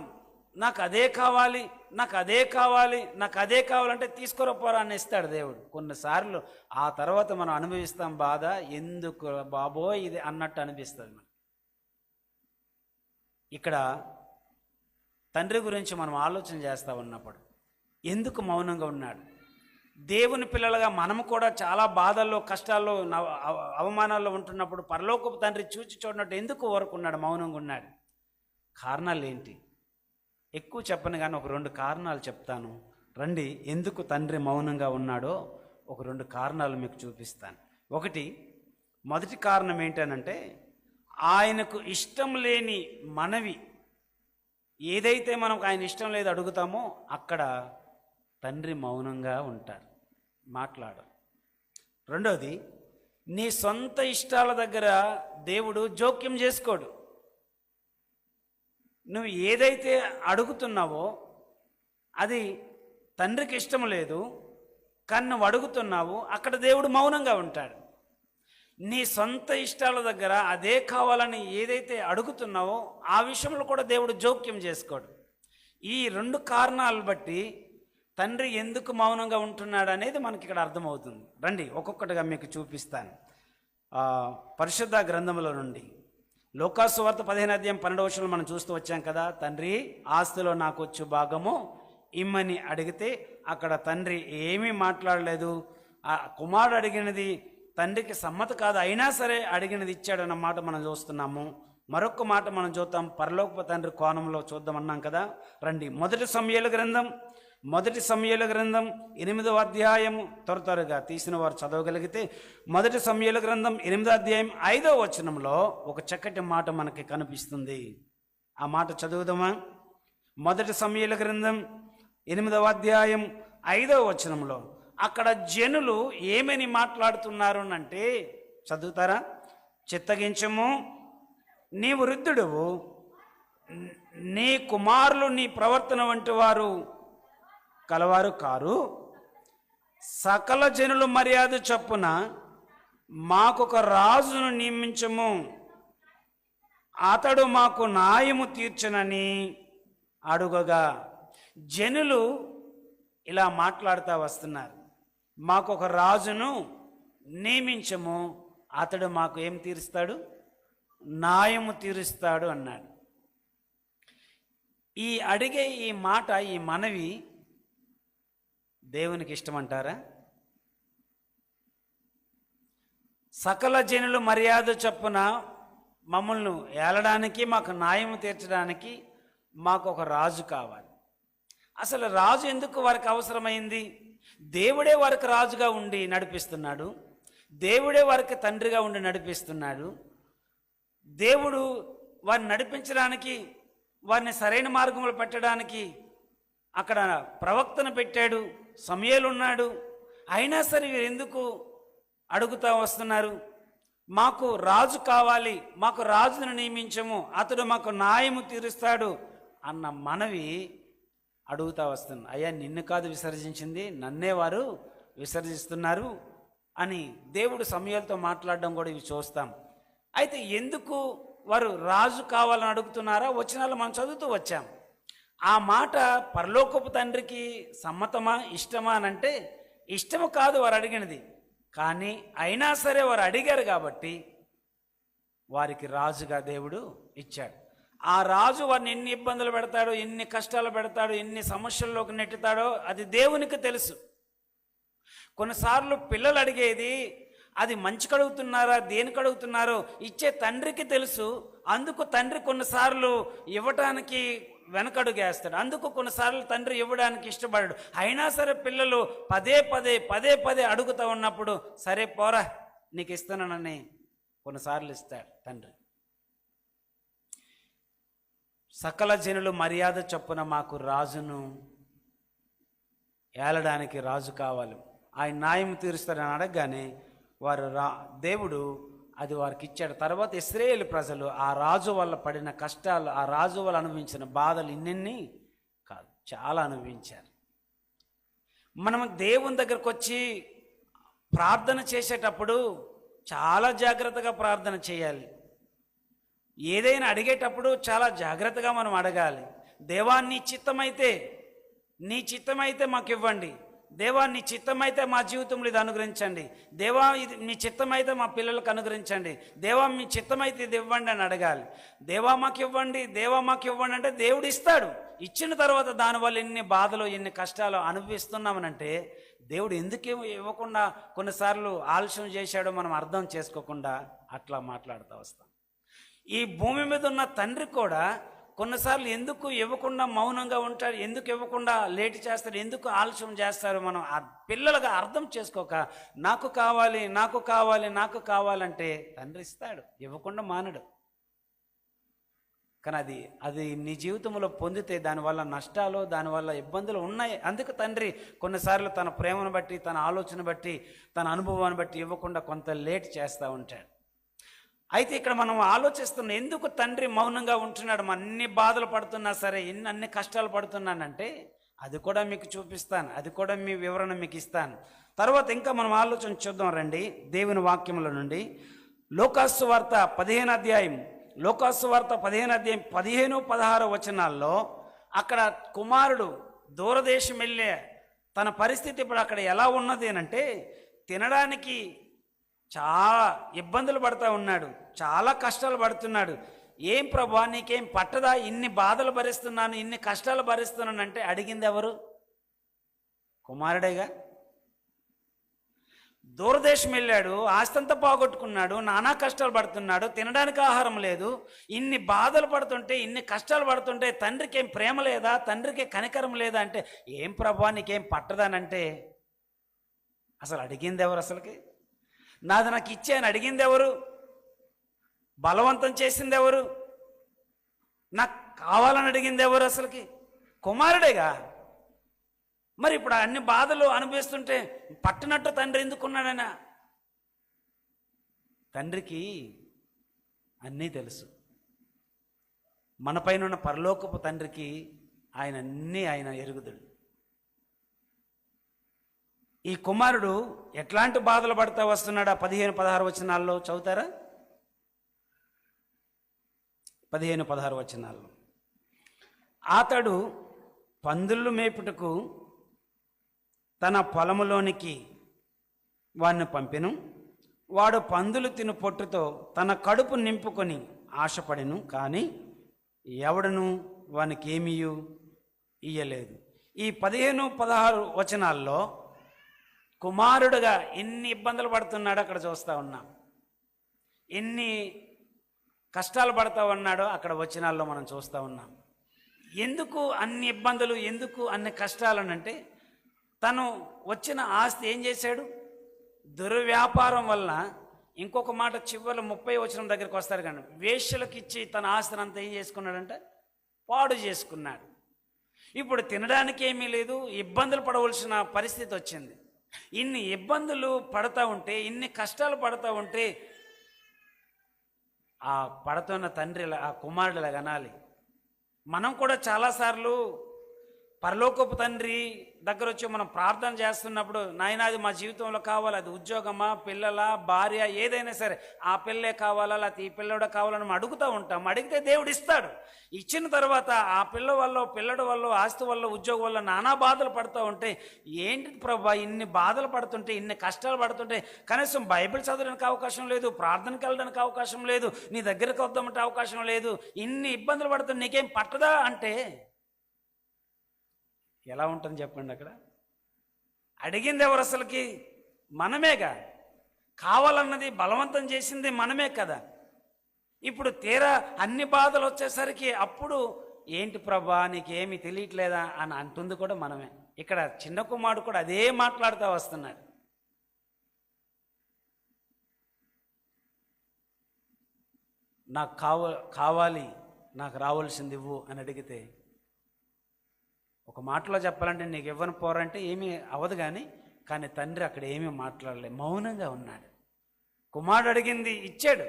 నాకు అదే కావాలి, నాకు అదే కావాలి, నాకు అదే కావాలంటే తీసుకురపోరా అని ఇస్తాడు దేవుడు. కొన్నిసార్లు ఆ తర్వాత మనం అనుభవిస్తాం బాధ, ఎందుకు బాబోయ్ ఇది అన్నట్టు అనిపిస్తుంది మనకి. ఇక్కడ తండ్రి గురించి మనం ఆలోచన చేస్తూ ఉన్నప్పుడు ఎందుకు మౌనంగా ఉన్నాడు? దేవుని పిల్లలుగా మనము కూడా చాలా బాధల్లో, కష్టాల్లో, అవమానాల్లో ఉంటున్నప్పుడు పరలోకపు తండ్రి చూచి చూడనట్టు ఎందుకు ఊరుకున్నాడు, మౌనంగా ఉన్నాడు? కారణాలు ఏంటి? ఎక్కువ చెప్పను కానీ ఒక 2 కారణాలు చెప్తాను రండి. ఎందుకు తండ్రి మౌనంగా ఉన్నాడో ఒక 2 కారణాలు మీకు చూపిస్తాను. మొదటి కారణం ఏంటనంటే, ఆయనకు ఇష్టం లేని మనవి ఏదైతే మనకు ఆయన ఇష్టం లేదు అడుగుతామో అక్కడ తండ్రి మౌనంగా ఉంటారు, మాట్లాడరు. రెండోది, నీ సొంత ఇష్టాల దగ్గర దేవుడు జోక్యం చేసుకోడు. నువ్వు ఏదైతే అడుగుతున్నావో అది తండ్రికి ఇష్టం లేదు కానీ నువ్వు అడుగుతున్నావు, అక్కడ దేవుడు మౌనంగా ఉంటాడు. నీ సొంత ఇష్టాల దగ్గర అదే కావాలని ఏదైతే అడుగుతున్నావో ఆ విషయంలో కూడా దేవుడు జోక్యం చేసుకోడు. ఈ రెండు కారణాలు బట్టి తండ్రి ఎందుకు మౌనంగా ఉంటున్నాడు అనేది మనకి ఇక్కడ అర్థమవుతుంది. రండి ఒక్కొక్కటిగా మీకు చూపిస్తాను. పరిశుద్ధ గ్రంథంలో నుండి లోకాసు వార్త 15:12 మనం చూస్తూ వచ్చాం కదా. తండ్రి, ఆస్తిలో నాకు వచ్చు భాగము ఇమ్మని అడిగితే అక్కడ తండ్రి ఏమీ మాట్లాడలేదు. ఆ కుమారుడు అడిగినది తండ్రికి సమ్మతి కాదు, అయినా సరే అడిగినది ఇచ్చాడన్న మాట మనం చూస్తున్నాము. మరొక మాట మనం చూద్దాం, పరలోకపు తండ్రి కోణంలో చూద్దామన్నాం కదా. రండి మొదటి సమూయేలు గ్రంథం 8వ అధ్యాయము, త్వరగా తీసిన వారు చదవగలిగితే మొదటి సమూయేలు గ్రంథం 8వ అధ్యాయం 5వ వచనంలో ఒక చక్కటి మాట మనకి కనిపిస్తుంది. ఆ మాట చదువుదామా? మొదటి సమూయేలు గ్రంథం 8వ అధ్యాయం 5వ వచనంలో అక్కడ జనులు ఏమని మాట్లాడుతున్నారు అంటే, చదువుతారా? చిత్తగించము, నీ వృద్ధుడువు, నీ కుమారులు నీ ప్రవర్తన వంటి వారు కలవారు కారు. సకల జనులు మర్యాద చొప్పున మాకొక రాజును నియమించము, అతడు మాకు న్యాయము తీర్చునని అడుగగా. జనులు ఇలా మాట్లాడుతూ వస్తున్నారు, మాకొక రాజును నియమించము, అతడు మాకు ఏం తీరుస్తాడు? న్యాయము తీరుస్తాడు అన్నాడు. ఈ అడిగే ఈ మాట, ఈ మనవి దేవునికి ఇష్టమంటారా? సకల జనులు మర్యాద చొప్పున మమ్మల్ని ఏలడానికి, మాకు న్యాయం తీర్చడానికి మాకు ఒక రాజు కావాలి. అసలు రాజు ఎందుకు వారికి అవసరమైంది? దేవుడే వారికి రాజుగా ఉండి నడిపిస్తున్నాడు, దేవుడే వారికి తండ్రిగా ఉండి నడిపిస్తున్నాడు. దేవుడు వారిని నడిపించడానికి, వారిని సరైన మార్గంలో పెట్టడానికి అక్కడ ప్రవక్తను పెట్టాడు, సమూయేలు ఉన్నాడు. అయినా సరే వీరు ఎందుకు అడుగుతూ వస్తున్నారు? మాకు రాజు కావాలి, మాకు రాజును నియమించము, అతడు మాకు న్యాయము తీరుస్తాడు అన్న మనవి అడుగుతూ వస్తున్నారు. అయ్యా, నిన్ను కాదు విసర్జించింది, నన్నే వారు విసర్జిస్తున్నారు అని దేవుడు సమూయేలుతో మాట్లాడడం కూడా ఇవి చూస్తాం. అయితే ఎందుకు వారు రాజు కావాలని అడుగుతున్నారా? వచనాలు మనం చదువుతూ వచ్చాం. ఆ మాట పరలోకపు తండ్రికి సమ్మతమా, ఇష్టమా అని అంటే ఇష్టము కాదు వారు అడిగినది. కానీ అయినా సరే వారు అడిగారు కాబట్టి వారికి రాజుగా దేవుడు ఇచ్చాడు. ఆ రాజు వారిని ఎన్ని ఇబ్బందులు పెడతాడో, ఎన్ని కష్టాలు పెడతాడో, ఎన్ని సమస్యల్లోకి నెట్టుతాడో అది దేవునికి తెలుసు. కొన్నిసార్లు పిల్లలు అడిగేది అది మంచికి అడుగుతున్నారా, దేనికి అడుగుతున్నారో ఇచ్చే తండ్రికి తెలుసు. అందుకు తండ్రి కొన్నిసార్లు ఇవ్వటానికి వెనకడుగేస్తాడు, అందుకు కొన్నిసార్లు తండ్రి ఇవ్వడానికి ఇష్టపడాడు. అయినా సరే పిల్లలు పదే పదే అడుగుతూ ఉన్నప్పుడు సరే పోరా నీకు ఇస్తానని కొన్నిసార్లు ఇస్తాడు తండ్రి. సకల జనులు మర్యాద చొప్పున మాకు రాజును ఏలడానికి రాజు కావాలి, ఆయన న్యాయం తీరుస్తారని అడగగానే వారు దేవుడు అది వారికి ఇచ్చాడు. తర్వాత ఇశ్రాయేలు ప్రజలు ఆ రాజు వల్ల పడిన కష్టాలు, ఆ రాజు వల్ల అనుభవించిన బాధలు ఇన్నెన్ని కాదు, చాలా అనుభవించారు. మనం దేవుని దగ్గరకు వచ్చి ప్రార్థన చేసేటప్పుడు చాలా జాగ్రత్తగా ప్రార్థన చేయాలి. ఏదైనా అడిగేటప్పుడు చాలా జాగ్రత్తగా మనం అడగాలి. దేవా, నీ చిత్తమైతే మాకు ఇవ్వండి, దేవా నీ చిత్తమైతే మా జీవితంలో ఇది అనుగ్రహించండి, దేవా ఇది మీ చిత్తమైతే మా పిల్లలకు అనుగ్రహించండి, దేవా మీ చిత్తమైతే ఇది ఇవ్వండి అని అడగాలి. దేవా మాకు ఇవ్వండి అంటే దేవుడు ఇస్తాడు. ఇచ్చిన తర్వాత దానివల్ల ఎన్ని బాధలు, ఎన్ని కష్టాలు అనుభవిస్తున్నామనంటే దేవుడు ఎందుకు ఇవ్వకుండా కొన్నిసార్లు ఆలస్యం చేశాడో మనం అర్థం చేసుకోకుండా అట్లా మాట్లాడుతూ వస్తాం. ఈ భూమి మీద ఉన్న తండ్రి కూడా కొన్నిసార్లు ఎందుకు ఇవ్వకుండా మౌనంగా ఉంటాడు, ఎందుకు ఇవ్వకుండా లేట్ చేస్తాడు, ఎందుకు ఆలస్యం చేస్తారు మనం పిల్లలుగా అర్థం చేసుకోక నాకు కావాలంటే తండ్రి ఇస్తాడు, ఇవ్వకుండా మానడు. కానీ అది నీ జీవితంలో పొందితే దానివల్ల నష్టాలు, దానివల్ల ఇబ్బందులు ఉన్నాయి. అందుకు తండ్రి కొన్నిసార్లు తన ప్రేమను బట్టి, తన ఆలోచన బట్టి, తన అనుభవాన్ని బట్టి ఇవ్వకుండా కొంత లేట్ చేస్తూ ఉంటాడు. అయితే ఇక్కడ మనం ఆలోచిస్తున్నాం, ఎందుకు తండ్రి మౌనంగా ఉంటున్నాడు? అన్ని బాధలు పడుతున్నా సరే, అన్ని కష్టాలు పడుతున్నానంటే అది కూడా మీకు చూపిస్తాను, అది కూడా మీ వివరణ మీకు ఇస్తాను. తర్వాత ఇంకా మనం ఆలోచన చూద్దాం రండి దేవుని వాక్యముల నుండి. లోకాసు వార్త 15 అధ్యాయం, లోకాసు వార్త 15 అధ్యాయం 15-16 వచనాల్లో అక్కడ కుమారుడు దూరదేశం వెళ్ళే తన పరిస్థితి ఇప్పుడు అక్కడ ఎలా ఉన్నది అంటే, తినడానికి చాలా ఇబ్బందులు పడుతూ ఉన్నాడు, చాలా కష్టాలు పడుతున్నాడు. ఏం ప్రభా నీకేం పట్టదా, ఇన్ని బాధలు భరిస్తున్నాను, ఇన్ని కష్టాలు భరిస్తున్నాను అంటే అడిగింది ఎవరు? కుమారుడేగా. దూరదేశం వెళ్ళాడు, ఆస్తంతా పోగొట్టుకున్నాడు, నానా కష్టాలు పడుతున్నాడు, తినడానికి ఆహారం లేదు, ఇన్ని బాధలు పడుతుంటే, ఇన్ని కష్టాలు పడుతుంటే తండ్రికి ఏం ప్రేమ లేదా, తండ్రికి కనికరం లేదా అంటే, ఏం ప్రభా నీకేం పట్టదానంటే అసలు అడిగింది ఎవరు? అసలుకి నాది నాకు ఇచ్చే అని అడిగింది ఎవరు? బలవంతం చేసింది ఎవరు? నాకు కావాలని అడిగింది ఎవరు? అసలుకి కుమారుడేగా. మరి ఇప్పుడు అన్ని బాధలు అనుభవిస్తుంటే పట్టినట్టు తండ్రి ఎందుకున్నాడనా? తండ్రికి అన్నీ తెలుసు. మన పైన ఉన్న పరలోకపు తండ్రికి ఆయన ఎరుగుదుడు. ఈ కుమారుడు ఎట్లాంటి బాధలు పడుతూ వస్తున్నాడు? 15-16 వచనాల్లో చదువుతారా? 15-16 వచనాల్లో అతడు పందులు మేపుటకు తన పొలములోనికి వాడిని పంపెను. వాడు పందులు తిను పొట్టుతో తన కడుపు నింపుకొని ఆశపడెను, కానీ ఎవడను వానికి ఏమీ ఇయ్యలేదు. ఈ 15-16 వచనాల్లో కుమారుడుగా ఎన్ని ఇబ్బందులు పడుతున్నాడో అక్కడ చూస్తూ ఉన్నాం, ఎన్ని కష్టాలు పడుతూ ఉన్నాడో అక్కడ వచనాల్లో మనం చూస్తూ ఉన్నాం. ఎందుకు అన్ని ఇబ్బందులు, ఎందుకు అన్ని కష్టాలు అంటే, తను వచ్చిన ఆస్తి ఏం చేశాడు? దుర్వ్యాపారం వలన. ఇంకొక మాట చివరి 30 వచనం దగ్గరికి వస్తారు, కానీ వేశ్యలకు ఇచ్చి తన ఆస్తిని అంతా ఏం చేసుకున్నాడంటే పాడు చేసుకున్నాడు. ఇప్పుడు తినడానికి ఏమీ లేదు, ఇబ్బందులు పడవలసిన పరిస్థితి వచ్చింది. ఇన్ని ఇబ్బందులు పడుతూ ఉంటే, ఇన్ని కష్టాలు పడుతూ ఉంటే ఆ పడుతున్న తండ్రి ఆ కుమారుడులా కనాలి. మనం కూడా చాలాసార్లు పరలోకపు తండ్రి దగ్గర వచ్చి మనం ప్రార్థన చేస్తున్నప్పుడు, నాయనా అది మా జీవితంలో కావాలి, అది ఉద్యోగమా, పిల్లల, భార్య, ఏదైనా సరే, ఆ పిల్లే కావాలా లేకపోతే ఈ పిల్లడే కావాలని మనం అడుగుతూ ఉంటాం. అడిగితే దేవుడు ఇస్తాడు. ఇచ్చిన తర్వాత ఆ పిల్ల వల్ల, పిల్లడు వల్ల, ఆస్తి వల్ల, ఉద్యోగం వల్ల నానా బాధలు పడుతూ ఉంటే, ఏంటి ప్రభా ఇన్ని బాధలు పడుతుంటే, ఇన్ని కష్టాలు పడుతుంటే కనీసం బైబిల్ చదవడానికి అవకాశం లేదు, ప్రార్థనకి వెళ్ళడానికి అవకాశం లేదు, నీ దగ్గరకు వద్దామంటే అవకాశం లేదు, ఇన్ని ఇబ్బందులు పడుతుంటే నీకేం పట్టదా అంటే ఎలా ఉంటుంది చెప్పండి? అక్కడ అడిగింది ఎవరు? అసలుకి మనమేగా. కావాలన్నది బలవంతం చేసింది మనమే కదా. ఇప్పుడు తీరా అన్ని బాధలు వచ్చేసరికి అప్పుడు ఏంటి ప్రభా నీకేమీ తెలియట్లేదా అని అంటుంది కూడా మనమే. ఇక్కడ చిన్న కుమారుడు కూడా అదే మాట్లాడుతూ వస్తున్నాడు. నాకు కావాలి, నాకు రావాల్సింది ఇవ్వు అని అడిగితే, ఒక మాటలో చెప్పాలంటే నీకు ఇవ్వను పోరంటే ఏమీ అవ్వదు, కానీ తండ్రి అక్కడ ఏమీ మాట్లాడలే, మౌనంగా ఉన్నాడు. కుమారుడు అడిగింది ఇచ్చాడు.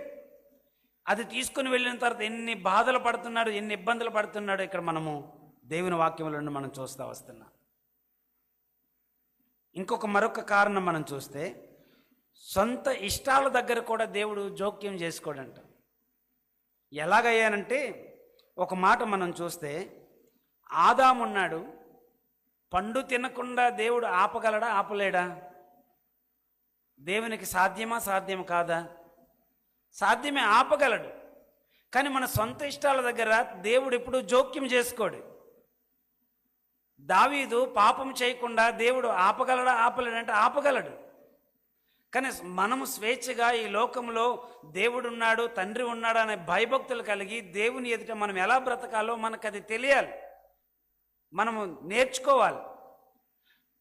అది తీసుకుని వెళ్ళిన తర్వాత ఎన్ని బాధలు పడుతున్నాడు, ఎన్ని ఇబ్బందులు పడుతున్నాడు ఇక్కడ మనము దేవుని వాక్యంలో మనం చూస్తూ వస్తున్నాం. మరొక కారణం మనం చూస్తే, సొంత ఇష్టాల దగ్గర కూడా దేవుడు జోక్యం చేసుకోడంట. ఎలాగయ్యానంటే, ఒక మాట మనం చూస్తే, ఆదాము ఉన్నాడు, పండు తినకుండా దేవుడు ఆపగలడా, ఆపలేడా? దేవునికి సాధ్యమా, సాధ్యం కాదా? సాధ్యమే, ఆపగలడు. కానీ మన సొంత ఇష్టాల దగ్గర దేవుడు ఎప్పుడు జోక్యం చేసుకోడు. దావీదు పాపం చేయకుండా దేవుడు ఆపగలడా, ఆపలేడంటే ఆపగలడు. కానీ మనము స్వేచ్ఛగా ఈ లోకంలో దేవుడు ఉన్నాడు, తండ్రి ఉన్నాడు అనే భయభక్తులు కలిగి దేవుని ఎదుట మనం ఎలా బ్రతకాలో మనకు అది తెలియాలి, మనము నేర్చుకోవాలి.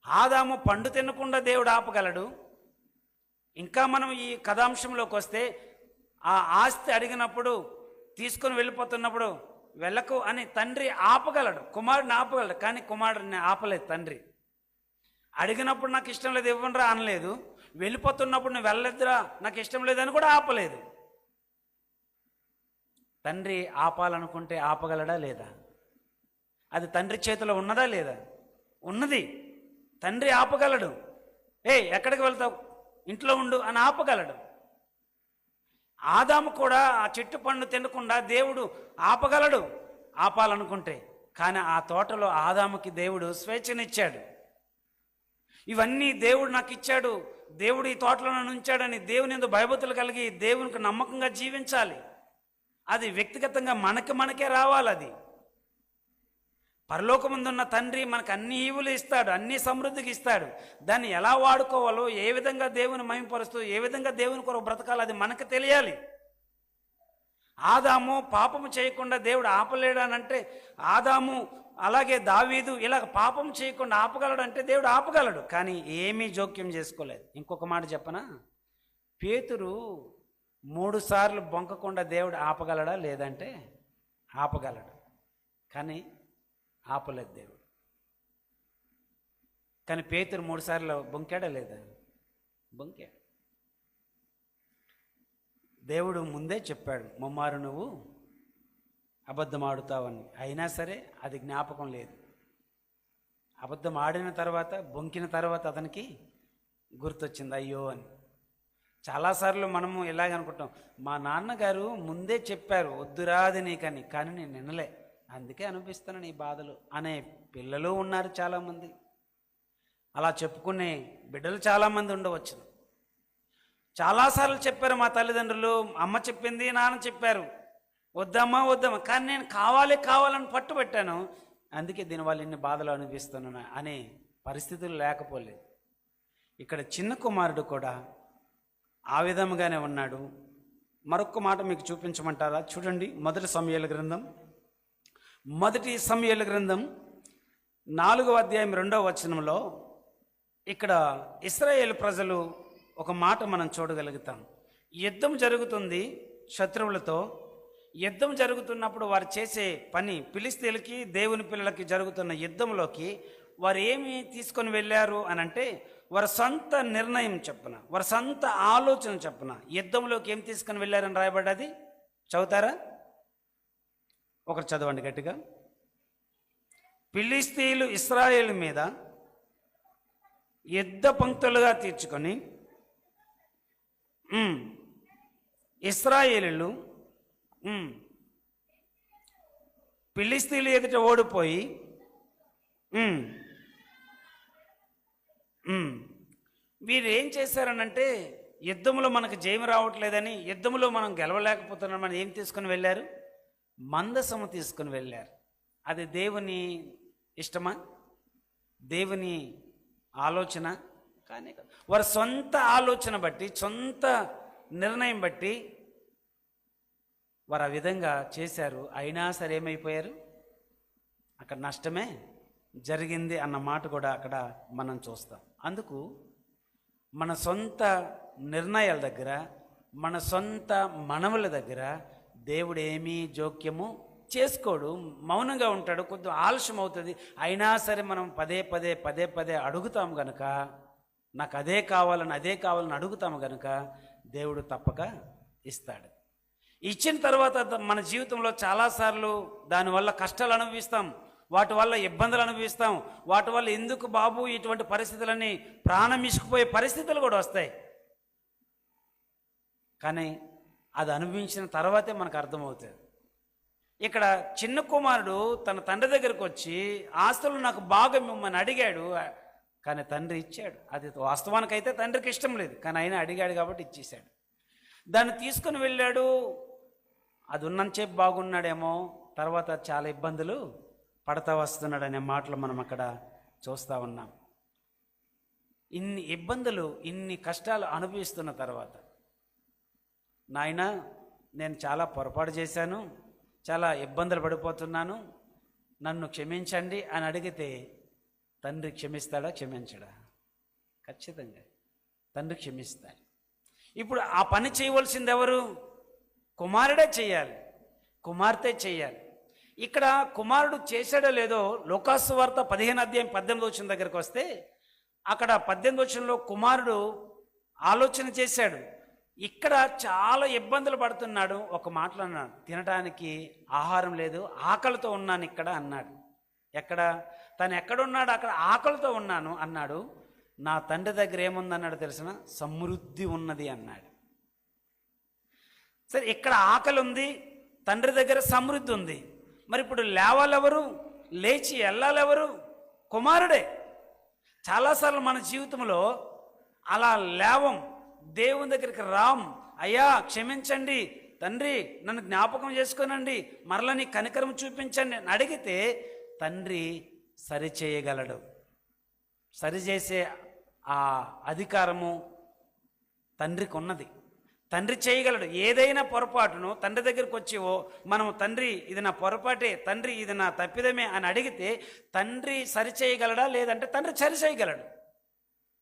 ఆదాము పండు తినకుండా దేవుడు ఆపగలడు. ఇంకా మనం ఈ కథాంశంలోకి వస్తే, ఆ ఆస్తి అడిగినప్పుడు తీసుకొని వెళ్ళిపోతున్నప్పుడు వెళ్ళకు అని తండ్రి ఆపగలడు, కుమారుడిని ఆపగలడు. కానీ కుమారుడిని ఆపలేదు తండ్రి. అడిగినప్పుడు నాకు ఇష్టం లేదు ఇవ్వనరా అనలేదు, వెళ్ళిపోతున్నప్పుడు నువ్వు వెళ్ళొద్దురా నాకు ఇష్టం లేదని కూడా ఆపలేదు. తండ్రి ఆపాలనుకుంటే ఆపగలడా లేదా? అది తండ్రి చేతిలో ఉన్నదా లేదా? ఉన్నది. తండ్రి ఆపగలడు. ఎక్కడికి వెళ్తావు, ఇంట్లో ఉండు అని ఆపగలడు. ఆదాము కూడా ఆ చెట్టు పండు తినకుండా దేవుడు ఆపగలడు, ఆపాలనుకుంటే. కానీ ఆ తోటలో ఆదాముకి దేవుడు స్వేచ్ఛనిచ్చాడు. ఇవన్నీ దేవుడు నాకు ఇచ్చాడు, దేవుడు ఈ తోటలో నన్ను ఉంచాడని దేవుని యందు భయభక్తులు కలిగి దేవునికి నమ్మకంగా జీవించాలి. అది వ్యక్తిగతంగా మనకే రావాలి. అది పరలోకముందున్న తండ్రి మనకు అన్ని ఈవులు ఇస్తాడు, అన్ని సమృద్ధికి ఇస్తాడు. దాన్ని ఎలా వాడుకోవాలో, ఏ విధంగా దేవుని మహిమపరుస్తూ ఏ విధంగా దేవుని కొరకు బ్రతకాలో అది మనకు తెలియాలి. ఆదాము పాపము చేయకుండా దేవుడు ఆపలేడానంటే, ఆదాము అలాగే దావీదు ఇలా పాపం చేయకుండా ఆపగలడంటే దేవుడు ఆపగలడు, కానీ ఏమీ జోక్యం చేసుకోలేదు. ఇంకొక మాట చెప్పనా, పేతురు 3 సార్లు బొంకకుండా దేవుడు ఆపగలడా లేదంటే ఆపగలడు, కానీ ఆపలేదు దేవుడు. కానీ పేతురు 3 సార్లు బొంకాడా లేదా? బొంకాడు. దేవుడు ముందే చెప్పాడు, ముమ్మారు నువ్వు అబద్ధం ఆడుతావని. అయినా సరే అది జ్ఞాపకం లేదు. అబద్ధం ఆడిన తర్వాత, బొంకిన తర్వాత అతనికి గుర్తొచ్చింది, అయ్యో అని. చాలాసార్లు మనము ఇలాగనుకుంటాం, మా నాన్నగారు ముందే చెప్పారు వద్దురాది నీకని, కానీ నేను వినలే, అందుకే అనిపిస్తున్నాను ఈ బాధలు అనే పిల్లలు ఉన్నారు చాలామంది. అలా చెప్పుకునే బిడ్డలు చాలామంది ఉండవచ్చు. చాలాసార్లు చెప్పారు మా తల్లిదండ్రులు, అమ్మ చెప్పింది, నాన్న చెప్పారు, వద్దమ్మా, కానీ నేను కావాలని పట్టుబట్టాను, అందుకే దీనివల్ల ఇన్ని బాధలు అనిపిస్తున్నాను అనే పరిస్థితులు లేకపోలేదు. ఇక్కడ చిన్న కుమారుడు కూడా ఆ విధముగానే ఉన్నాడు. మరొక మాట మీకు చూపించమంటారా? చూడండి, మొదటి సమూయేలు గ్రంథం 4వ అధ్యాయం 2వ వచనంలో ఇక్కడ ఇశ్రాయేలు ప్రజలు ఒక మాట మనం చూడగలుగుతాం. యుద్ధం జరుగుతుంది శత్రువులతో. యుద్ధం జరుగుతున్నప్పుడు వారు చేసే పని, ఫిలిష్తీయులకి దేవుని పిల్లలకి జరుగుతున్న యుద్ధంలోకి వారు ఏమి తీసుకొని వెళ్ళారు అని అంటే, వారి సొంత నిర్ణయం చెప్పున, వారి సొంత ఆలోచన చెప్పున యుద్ధంలోకి ఏం తీసుకొని వెళ్ళారని రాయబడ్డది. చదువుతారా? ఒకరు చదవండి గట్టిగా. ఫిలిష్తీయులు ఇశ్రాయేలు మీద యుద్ధ పంక్తులుగా తీర్చుకొని ఇశ్రాయేలీయులు ఫిలిష్తీయులు ఎదుట ఓడిపోయి వీరు ఏం చేశారనంటే, యుద్ధంలో మనకు జయం రావట్లేదని, యుద్ధంలో మనం గెలవలేకపోతున్నామని ఏం తీసుకుని వెళ్ళారు? మందసము తీసుకుని వెళ్ళారు. అది దేవుని ఇష్టమా? దేవుని ఆలోచన కానీ వారి సొంత ఆలోచన బట్టి, సొంత నిర్ణయం బట్టి వారు ఆ విధంగా చేశారు. అయినా సరే ఏమైపోయారు? అక్కడ నష్టమే జరిగింది అన్న మాట కూడా అక్కడ మనం చూస్తాం. అందుకు మన సొంత నిర్ణయాల దగ్గర, మన సొంత మనవుల దగ్గర దేవుడు ఏమీ జోక్యము చేసుకోడు, మౌనంగా ఉంటాడు. కొద్దిగా ఆలస్యం అవుతుంది, అయినా సరే మనం పదే పదే అడుగుతాం గనుక, నాకు అదే కావాలని అడుగుతాము గనుక దేవుడు తప్పక ఇస్తాడు. ఇచ్చిన తర్వాత మన జీవితంలో చాలాసార్లు దానివల్ల కష్టాలు అనుభవిస్తాం, వాటి వల్ల ఇబ్బందులు అనుభవిస్తాం, వాటి వల్ల ఎందుకు బాబు ఇటువంటి పరిస్థితులని ప్రాణం ఇసుకుపోయే పరిస్థితులు కూడా వస్తాయి. కానీ అది అనుభవించిన తర్వాతే మనకు అర్థమవుతుంది. ఇక్కడ చిన్న కుమారుడు తన తండ్రి దగ్గరకు వచ్చి, ఆస్తులు నాకు బాగా మిమ్మల్ని అడిగాడు, కానీ తండ్రి ఇచ్చాడు. అది వాస్తవానికైతే తండ్రికి ఇష్టం లేదు, కానీ ఆయన అడిగాడు కాబట్టి ఇచ్చేశాడు. దాన్ని తీసుకుని వెళ్ళాడు. అది ఉన్నంతసేపు బాగున్నాడేమో, తర్వాత చాలా ఇబ్బందులు పడతా వస్తున్నాడు అనే మాటలు మనం అక్కడ చూస్తూ ఉన్నాం. ఇన్ని ఇబ్బందులు, ఇన్ని కష్టాలు అనుభవిస్తున్న తర్వాత, నాయనా నేను చాలా పొరపాటు చేశాను, చాలా ఇబ్బందులు పడిపోతున్నాను, నన్ను క్షమించండి అని అడిగితే తండ్రి క్షమిస్తాడా? క్షమించడా? ఖచ్చితంగా తండ్రి క్షమిస్తాడు. ఇప్పుడు ఆ పని చేయవలసింది ఎవరు? కుమారుడే చేయాలి, కుమార్తె చేయాలి. ఇక్కడ కుమారుడు చేశాడో లేదో లూకాసు వార్త 15వ అధ్యాయం 18వ వచనం దగ్గరికి వస్తే, అక్కడ 18వ వచనంలో కుమారుడు ఆలోచన చేశాడు. ఇక్కడ చాలా ఇబ్బందులు పడుతున్నాడు. ఒక మాటలు అన్నాడు, తినడానికి ఆహారం లేదు, ఆకలితో ఉన్నాను ఇక్కడ అన్నాడు. ఎక్కడ? తను ఎక్కడున్నాడు, అక్కడ ఆకలితో ఉన్నాను అన్నాడు. నా తండ్రి దగ్గర ఏముందన్నాడు తెలిసిన? సమృద్ధి ఉన్నది అన్నాడు. సరే, ఇక్కడ ఆకలి ఉంది, తండ్రి దగ్గర సమృద్ధి ఉంది. మరి ఇప్పుడు లేవాలెవరు, లేచి వెళ్ళాలెవరు? కుమారుడే. చాలాసార్లు మన జీవితంలో అలా లేవం, దేవుని దగ్గరికి రాం, అయ్యా క్షమించండి తండ్రి, నన్ను జ్ఞాపకం చేసుకోనండి, మరలా నీ కనికరం చూపించండి అని అడిగితే తండ్రి సరిచేయగలడు. సరిచేసే ఆ అధికారము తండ్రికి ఉన్నది. తండ్రి చేయగలడు. ఏదైనా పొరపాటును తండ్రి దగ్గరికి వచ్చేవో మనం, తండ్రి ఇది నా పొరపాటే, తండ్రి ఇది నా తప్పిదమే అని అడిగితే తండ్రి సరిచేయగలడా? లేదంటే తండ్రి సరిచేయగలడు.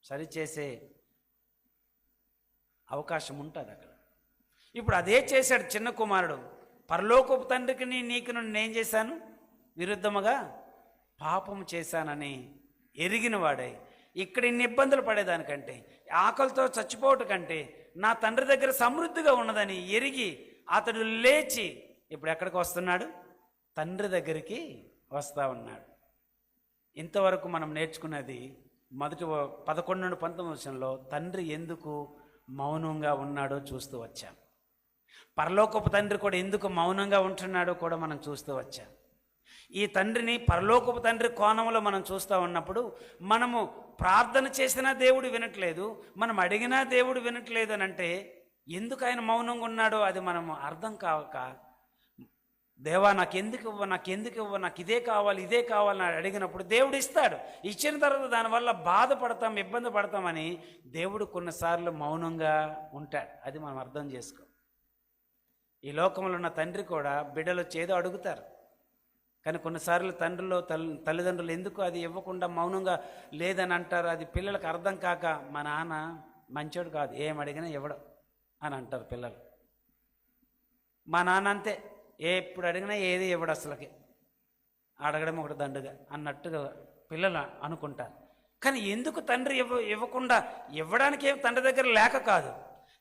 సరిచేసే అవకాశం ఉంటుంది అక్కడ. ఇప్పుడు అదే చేశాడు చిన్న కుమారుడు. పరలోకపు తండ్రికి నీకు నేనేం చేశాను? విరుద్ధముగా పాపం చేశానని ఎరిగిన వాడే ఇక్కడ ఇన్ని ఇబ్బందులు పడేదానికంటే, ఆకలితో చచ్చిపోవటం కంటే నా తండ్రి దగ్గర సమృద్ధిగా ఉన్నదని ఎరిగి అతడు లేచి ఇప్పుడు ఎక్కడికి వస్తున్నాడు? తండ్రి దగ్గరికి వస్తూ ఉన్నాడు. ఇంతవరకు మనం నేర్చుకున్నది మొదటి 11-19 తండ్రి ఎందుకు మౌనంగా ఉన్నాడో చూస్తూ వచ్చాం. పరలోకపు తండ్రి కూడా ఎందుకు మౌనంగా ఉంటున్నాడో కూడా మనం చూస్తూ వచ్చాం. ఈ తండ్రిని పరలోకపు తండ్రి కోణంలో మనం చూస్తూ ఉన్నప్పుడు, మనము ప్రార్థన చేసినా దేవుడు వినట్లేదు, మనం అడిగినా దేవుడు వినట్లేదు అని అంటే ఎందుకు ఆయన మౌనంగా ఉన్నాడో అది మనం అర్థం కావక, దేవా నాకెందుకు ఇవ్వ, నాకు ఇదే కావాలి ఇదే కావాలని అడిగినప్పుడు దేవుడు ఇస్తాడు. ఇచ్చిన తర్వాత దానివల్ల బాధపడతాం, ఇబ్బంది పడతామని దేవుడు కొన్నిసార్లు మౌనంగా ఉంటాడు. అది మనం అర్థం చేసుకో. ఈ లోకంలో ఉన్న తండ్రి కూడా బిడ్డలు చేదో అడుగుతారు, కానీ కొన్నిసార్లు తల్లిదండ్రులు ఎందుకు అది ఇవ్వకుండా మౌనంగా లేదని అంటారు. అది పిల్లలకు అర్థం కాక, మా నాన్న మంచోడు కాదు, ఏం అడిగినా ఇవ్వడం అని అంటారు పిల్లలు. మా నాన్న అంతే, ఎప్పుడు అడిగినా ఏది ఇవ్వడు, అసలుకి అడగడం ఒకటి దండుగా అన్నట్టుగా పిల్లలు అనుకుంటారు. కానీ ఎందుకు తండ్రి ఇవ్వకుండా? ఇవ్వడానికి ఏం తండ్రి దగ్గర లేక కాదు,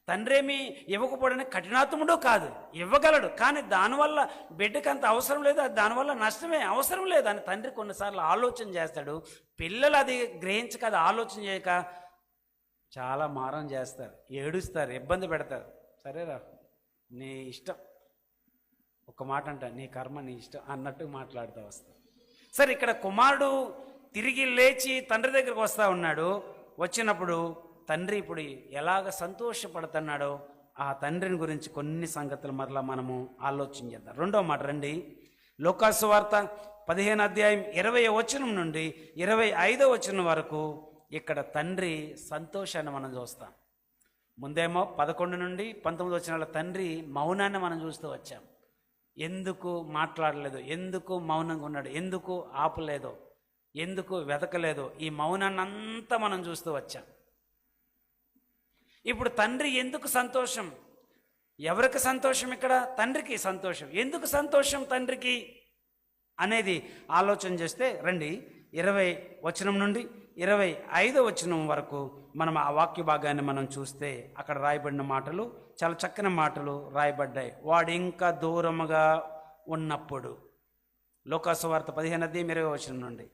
తండ్రి ఏమి ఇవ్వకపోవడానికి కఠినాత్ముడు కాదు, ఇవ్వగలడు. కానీ దానివల్ల బిడ్డకి అంత అవసరం లేదు, అది దానివల్ల నష్టమే, అవసరం లేదు అని తండ్రి కొన్నిసార్లు ఆలోచన చేస్తాడు. పిల్లలు అది గ్రహించక, అది ఆలోచన చేయక చాలా మారం చేస్తారు, ఏడుస్తారు, ఇబ్బంది పెడతారు. సరేరా నీ ఇష్టం, ఒక మాట అంట, నీ కర్మ నీ ఇష్టం అన్నట్టు మాట్లాడుతూ వస్తారు. సరే, ఇక్కడ కుమారుడు తిరిగి లేచి తండ్రి దగ్గరికి వస్తూ ఉన్నాడు. వచ్చినప్పుడు తండ్రి ఇప్పుడు ఎలాగ సంతోషపడుతున్నాడో ఆ తండ్రిని గురించి కొన్ని సంగతులు మరలా మనము ఆలోచన చేద్దాం. రెండో మాట రండి, లూకాసు వార్త 15 నుండి 25 వరకు ఇక్కడ తండ్రి సంతోషాన్ని మనం చూస్తాం. ముందేమో 11 నుండి 19 తండ్రి మౌనాన్ని మనం చూస్తూ వచ్చాం. ఎందుకు మాట్లాడలేదు, ఎందుకు మౌనంగా ఉన్నాడు, ఎందుకు ఆపలేదు, ఎందుకు వెతకలేదు, ఈ మౌనాన్ని అంతా మనం చూస్తూ వచ్చాం. ఇప్పుడు తండ్రి ఎందుకు సంతోషం? ఎవరికి సంతోషం? ఇక్కడ తండ్రికి సంతోషం. ఎందుకు సంతోషం తండ్రికి అనేది ఆలోచన చేస్తే రండి, 20 నుండి 25 వరకు మనం ఆ వాక్య భాగాన్ని మనం చూస్తే అక్కడ రాయబడిన మాటలు చాలా చక్కని మాటలు రాయబడ్డాయి. వాడు ఇంకా దూరముగా ఉన్నప్పుడు, లూకాసు వార్త 15:20 నుండి,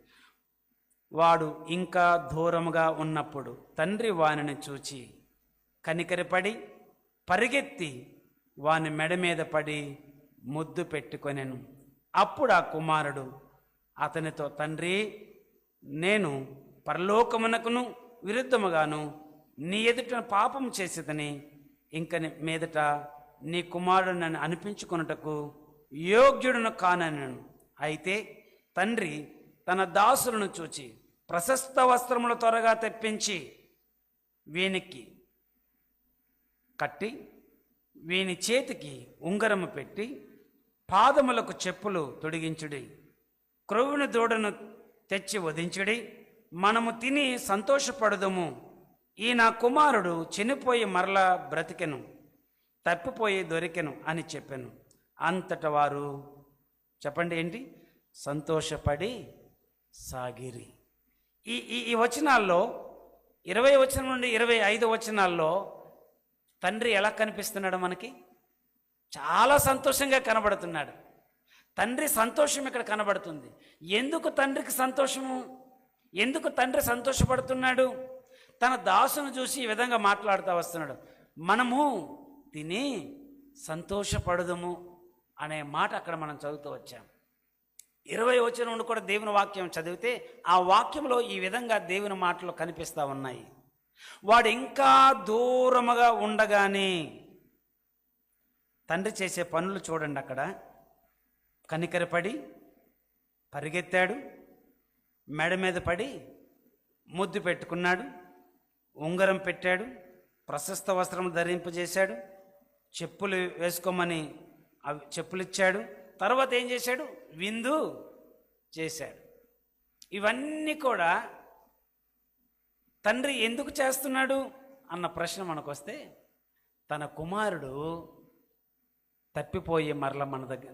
వాడు ఇంకా దూరముగా ఉన్నప్పుడు తండ్రి వానిని చూచి కనికరపడి పరిగెత్తి వాని మెడ మీద పడి ముద్దు పెట్టుకొనెను. అప్పుడు ఆ కుమారుడు అతనితో, తండ్రి, నేను పరలోకమునకును విరుద్ధముగాను నీ ఎదుట పాపం చేసేదని, ఇంక మీదట నీ కుమారుడు నన్ను అనిపించుకొనుటకు యోగ్యుడును కానను. అయితే తండ్రి తన దాసులను చూచి ప్రశస్త వస్త్రములు త్వరగా తెప్పించి వీనికి కట్టి వీని చేతికి ఉంగరము పెట్టి పాదములకు చెప్పులు తొడిగించుడి, క్రొవ్వుని దూడను తెచ్చి వధించుడి, మనము తిని సంతోషపడదుము. ఈ నా కుమారుడు చనిపోయి మరలా బ్రతికెను, తప్పిపోయి దొరికెను అని చెప్పాను. అంతటా వారు చెప్పండి ఏంటి? సంతోషపడి సాగిరి. ఈ వచనాల్లో 20 నుండి 25 తండ్రి ఎలా కనిపిస్తున్నాడు మనకి? చాలా సంతోషంగా కనబడుతున్నాడు. తండ్రి సంతోషం ఇక్కడ కనబడుతుంది. ఎందుకు తండ్రికి సంతోషము? ఎందుకు తండ్రి సంతోషపడుతున్నాడు? తన దాసును చూసి ఈ విధంగా మాట్లాడుతూ వస్తున్నాడు. మనము తిని సంతోషపడదుము అనే మాట అక్కడ మనం చదువుతూ వచ్చాం. 20 వచనం నుండి కూడా దేవుని వాక్యం చదివితే ఆ వాక్యంలో ఈ విధంగా దేవుని మాటలు కనిపిస్తూ ఉన్నాయి. వాడు ఇంకా దూరముగా ఉండగానే తండ్రి చేసే పనులు చూడండి. అక్కడ కనికరపడి పరిగెత్తాడు, మెడ మీద పడి ముద్దు పెట్టుకున్నాడు, ఉంగరం పెట్టాడు, ప్రశస్త వస్త్రం ధరింపజేశాడు, చెప్పులు వేసుకోమని అవి చెప్పులు ఇచ్చాడు. తర్వాత ఏం చేశాడు? విందు చేశాడు. ఇవన్నీ కూడా తండ్రి ఎందుకు చేస్తున్నాడు అన్న ప్రశ్న మనకు వస్తే, తన కుమారుడు తప్పిపోయి మరల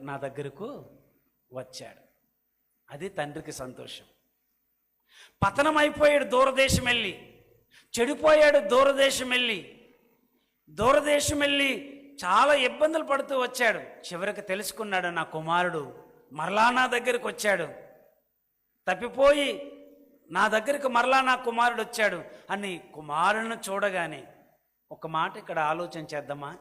నా దగ్గరకు వచ్చాడు. అది తండ్రికి సంతోషం. పతనమైపోయాడు దూరదేశం వెళ్ళి, చెడిపోయాడు దూరదేశం వెళ్ళి చాలా ఇబ్బందులు పడుతూ వచ్చాడు. చివరికి తెలుసుకున్నాడు, నా కుమారుడు మరలా నా దగ్గరికి వచ్చాడు, తప్పిపోయి నా దగ్గరికి మరలా నా కుమారుడు వచ్చాడు అని కుమారుని చూడగానే ఒక మాట ఇక్కడ ఆలోచన చేద్దామా?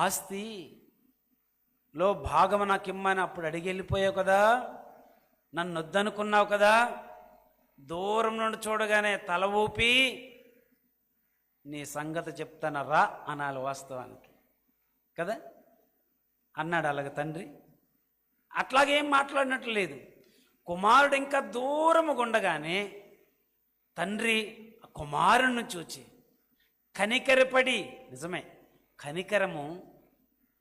ఆస్తిలో భాగం నాకు ఇమ్మని అప్పుడు అడిగి వెళ్ళిపోయావు కదా, నన్ను వద్దనుకున్నావు కదా, దూరం నుండి చూడగానే తల ఊపి నీ సంగతి చెప్తాను రా అనాలి వాస్తవానికి కదా అన్నాడు. అలాగే తండ్రి అట్లాగేం మాట్లాడినట్లు లేదు. కుమారుడు ఇంకా దూరముగా ఉండగానే తండ్రి కుమారుణ్ణి చూచి కనికరపడి, నిజమే కనికరము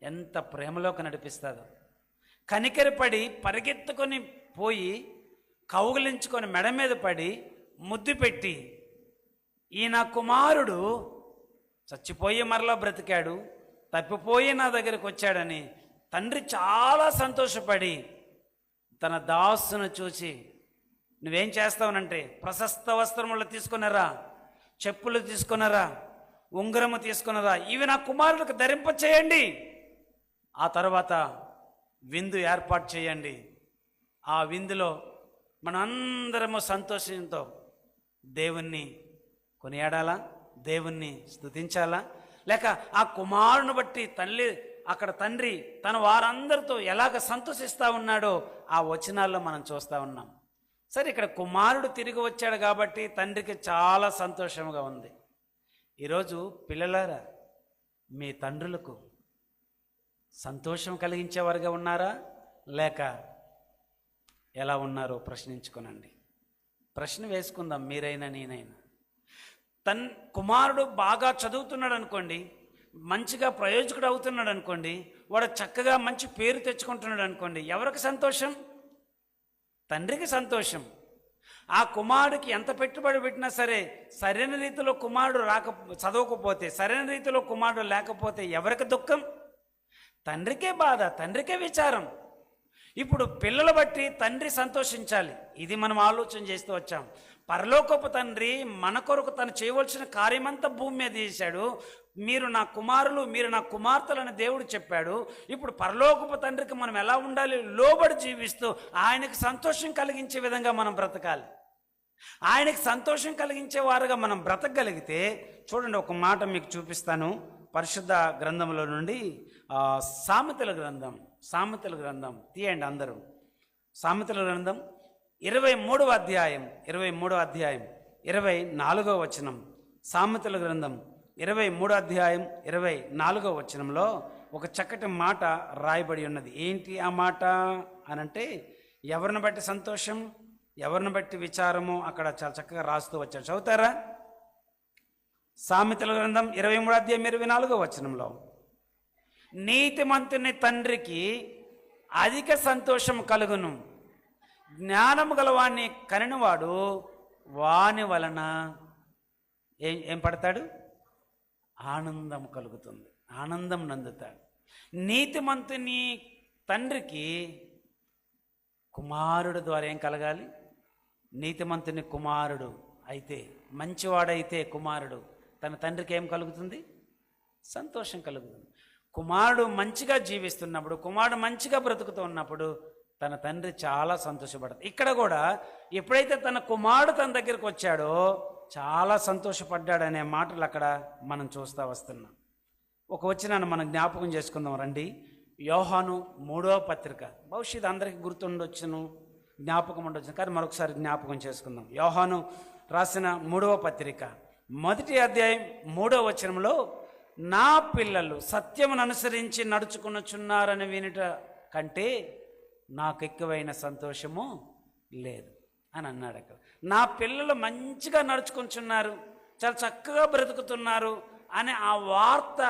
ఎంత ప్రేమలోకి నడిపిస్తుందో, కనికరపడి పరిగెత్తుకొని పోయి కౌగిలించుకొని మెడ మీద పడి ముద్దు పెట్టి, ఈ నా కుమారుడు చచ్చిపోయి మరలా బ్రతికాడు, తప్పిపోయి నా దగ్గరికి వచ్చాడని తండ్రి చాలా సంతోషపడి తన దాసును చూసి, నువ్వేం చేస్తావునంటే ప్రశస్త వస్త్రములు తీసుకున్నారా, చెప్పులు తీసుకున్నారా, ఉంగరము తీసుకున్నారా, ఇవి నా కుమారుడికి ధరింప చేయండి, ఆ తర్వాత విందు ఏర్పాటు చేయండి. ఆ విందులో మనందరము సంతోషంతో దేవుణ్ణి కొనియాడాలా, దేవుణ్ణి స్తుతించాలా, లేక ఆ కుమారుని బట్టి అక్కడ తండ్రి తన వారందరితో ఎలాగ సంతోషిస్తూ ఉన్నాడో ఆ వచనాల్లో మనం చూస్తూ ఉన్నాం. సరే, ఇక్కడ కుమారుడు తిరిగి వచ్చాడు కాబట్టి తండ్రికి చాలా సంతోషంగా ఉంది. ఈరోజు పిల్లలారా, మీ తండ్రులకు సంతోషం కలిగించేవారుగా ఉన్నారా, లేక ఎలా ఉన్నారో ప్రశ్నించుకోనండి. ప్రశ్న వేసుకుందాం, మీరైనా నేనైనా. కుమారుడు బాగా చదువుతున్నాడు అనుకోండి, మంచిగా ప్రయోజకుడు అవుతున్నాడు అనుకోండి, వాడు చక్కగా మంచి పేరు తెచ్చుకుంటున్నాడు అనుకోండి, ఎవరికి సంతోషం? తండ్రికి సంతోషం. ఆ కుమారుడికి ఎంత పెట్టుబడి పెట్టినా సరే సరైన రీతిలో కుమారుడు చదవకపోతే, సరైన రీతిలో కుమారుడు లేకపోతే ఎవరికి దుఃఖం? తండ్రికే బాధ, తండ్రికే విచారం. ఇప్పుడు పిల్లలు బట్టి తండ్రి సంతోషించాలి. ఇది మనం ఆలోచన చేస్తూ వచ్చాం. పరలోకపు తండ్రి మన కొరకు తను చేయవలసిన కార్యమంతా భూమి మీద చేశాడు. మీరు నా కుమారులు, మీరు నా కుమార్తెలని దేవుడు చెప్పాడు. ఇప్పుడు పరలోకపు తండ్రికి మనం ఎలా ఉండాలి? లోబడి జీవిస్తూ ఆయనకి సంతోషం కలిగించే విధంగా మనం బ్రతకాలి. ఆయనకి సంతోషం కలిగించే వారుగా మనం బ్రతకగలిగితే, చూడండి ఒక మాట మీకు చూపిస్తాను. పరిశుద్ధ గ్రంథంలో నుండి సామెతల గ్రంథం తీయండి అందరూ. సామెతల గ్రంథం 23వ అధ్యాయం 24వ వచనం. సామెతల గ్రంథం 23వ అధ్యాయం 24వ వచనంలో ఒక చక్కటి మాట రాయబడి ఉన్నది. ఏంటి ఆ మాట అనంటే, ఎవరిని బట్టి సంతోషం, ఎవరిని బట్టి విచారము అక్కడ చాలా చక్కగా రాస్తూ వచ్చాడు. చదువుతారా? సామెతల గ్రంథం 23వ అధ్యాయం 24వ వచనంలో, నీతిమంతుని తండ్రికి అధిక సంతోషం కలుగును, జ్ఞానము గలవాణ్ణి కనినవాడు వాని వలన ఏం పడతాడు? ఆనందం కలుగుతుంది, ఆనందం నందుతాడు. నీతిమంతుని తండ్రికి కుమారుడు ద్వారా ఏం కలగాలి? నీతిమంతుని కుమారుడు అయితే, మంచివాడైతే కుమారుడు తన తండ్రికి ఏం కలుగుతుంది? సంతోషం కలుగుతుంది. కుమారుడు మంచిగా జీవిస్తున్నప్పుడు, కుమారుడు మంచిగా బ్రతుకుతూ ఉన్నప్పుడు తన తండ్రి చాలా సంతోషపడతాడు. ఇక్కడ కూడా ఎప్పుడైతే తన కుమారుడు తన దగ్గరికి వచ్చాడో చాలా సంతోషపడ్డాడనే మాటలు అక్కడ మనం చూస్తూ వస్తున్నాం. ఒక వచనాన్ని మనం జ్ఞాపకం చేసుకుందాం రండి. యోహాను 3వ పత్రిక, భవిష్యత్తు అందరికీ గుర్తుండొచ్చును, జ్ఞాపకం ఉండొచ్చు, కానీ మరొకసారి జ్ఞాపకం చేసుకుందాం. యోహాను రాసిన 3వ పత్రిక 1వ అధ్యాయం 3వ వచనంలో, నా పిల్లలు సత్యమును అనుసరించి నడుచుకునుచున్నారని వినుట కంటే నాకు ఎక్కువైన సంతోషము లేదు అని అన్నాడు. అక్కడ నా పిల్లలు మంచిగా నడుచుకుంటున్నారు, చాలా చక్కగా బ్రతుకుతున్నారు అనే ఆ వార్త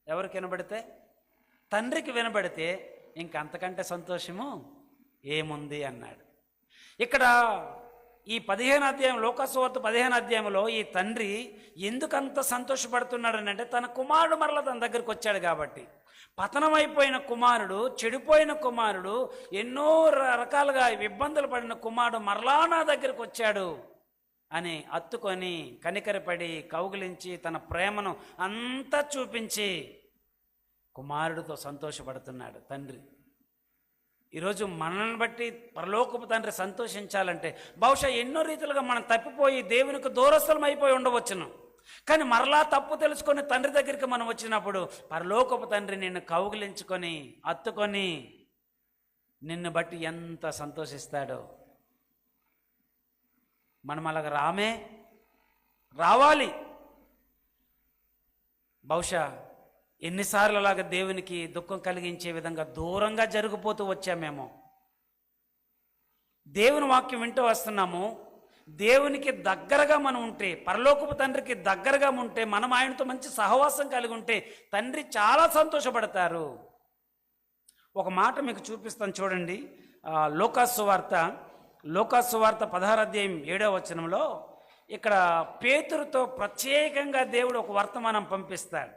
ఎవరికి వినబడితే, తండ్రికి వినబడితే ఇంకంతకంటే సంతోషము ఏముంది అన్నాడు. ఇక్కడ ఈ 15వ అధ్యాయం, లోకాసు వార్త 15వ అధ్యాయంలో ఈ తండ్రి ఎందుకంత సంతోషపడుతున్నాడు అంటే తన కుమారుడు మరలా తన దగ్గరికి వచ్చాడు కాబట్టి. పతనమైపోయిన కుమారుడు, చెడిపోయిన కుమారుడు, ఎన్నో రకాలుగా ఇబ్బందులు పడిన కుమారుడు మరలా నా దగ్గరికి వచ్చాడు అని అత్తుకొని కనికరపడి కౌగిలించి తన ప్రేమను అంతా చూపించి కుమారుడితో సంతోషపడుతున్నాడు తండ్రి. ఈరోజు మనల్ని బట్టి పరలోకపు తండ్రి సంతోషించాలంటే బహుశా ఎన్నో రీతిలుగా మనం తప్పిపోయి దేవునికి దూరస్థలం అయిపోయి ఉండవచ్చును. కానీ మరలా తప్పు తెలుసుకొని తండ్రి దగ్గరికి మనం వచ్చినప్పుడు పరలోకపు తండ్రి నిన్ను కౌగిలించుకొని అత్తుకొని నిన్ను బట్టి ఎంత సంతోషిస్తాడో. మనం అలాగ రావాలి. బహుశా ఎన్నిసార్లు అలాగ దేవునికి దుఃఖం కలిగించే విధంగా దూరంగా జరిగిపోతూ వచ్చామేమో. దేవుని వాక్యం వింటూ వస్తున్నాము. దేవునికి దగ్గరగా మనం ఉంటే, పరలోకపు తండ్రికి దగ్గరగా ఉంటే, మనం ఆయనతో మంచి సహవాసం కలిగి ఉంటే తండ్రి చాలా సంతోషపడతారు. ఒక మాట మీకు చూపిస్తాను చూడండి. లోకాసు వార్త 16వ అధ్యాయం 7వ వచనంలో ఇక్కడ పేతురుతో ప్రత్యేకంగా దేవుడు ఒక వర్తమానం పంపిస్తాడు.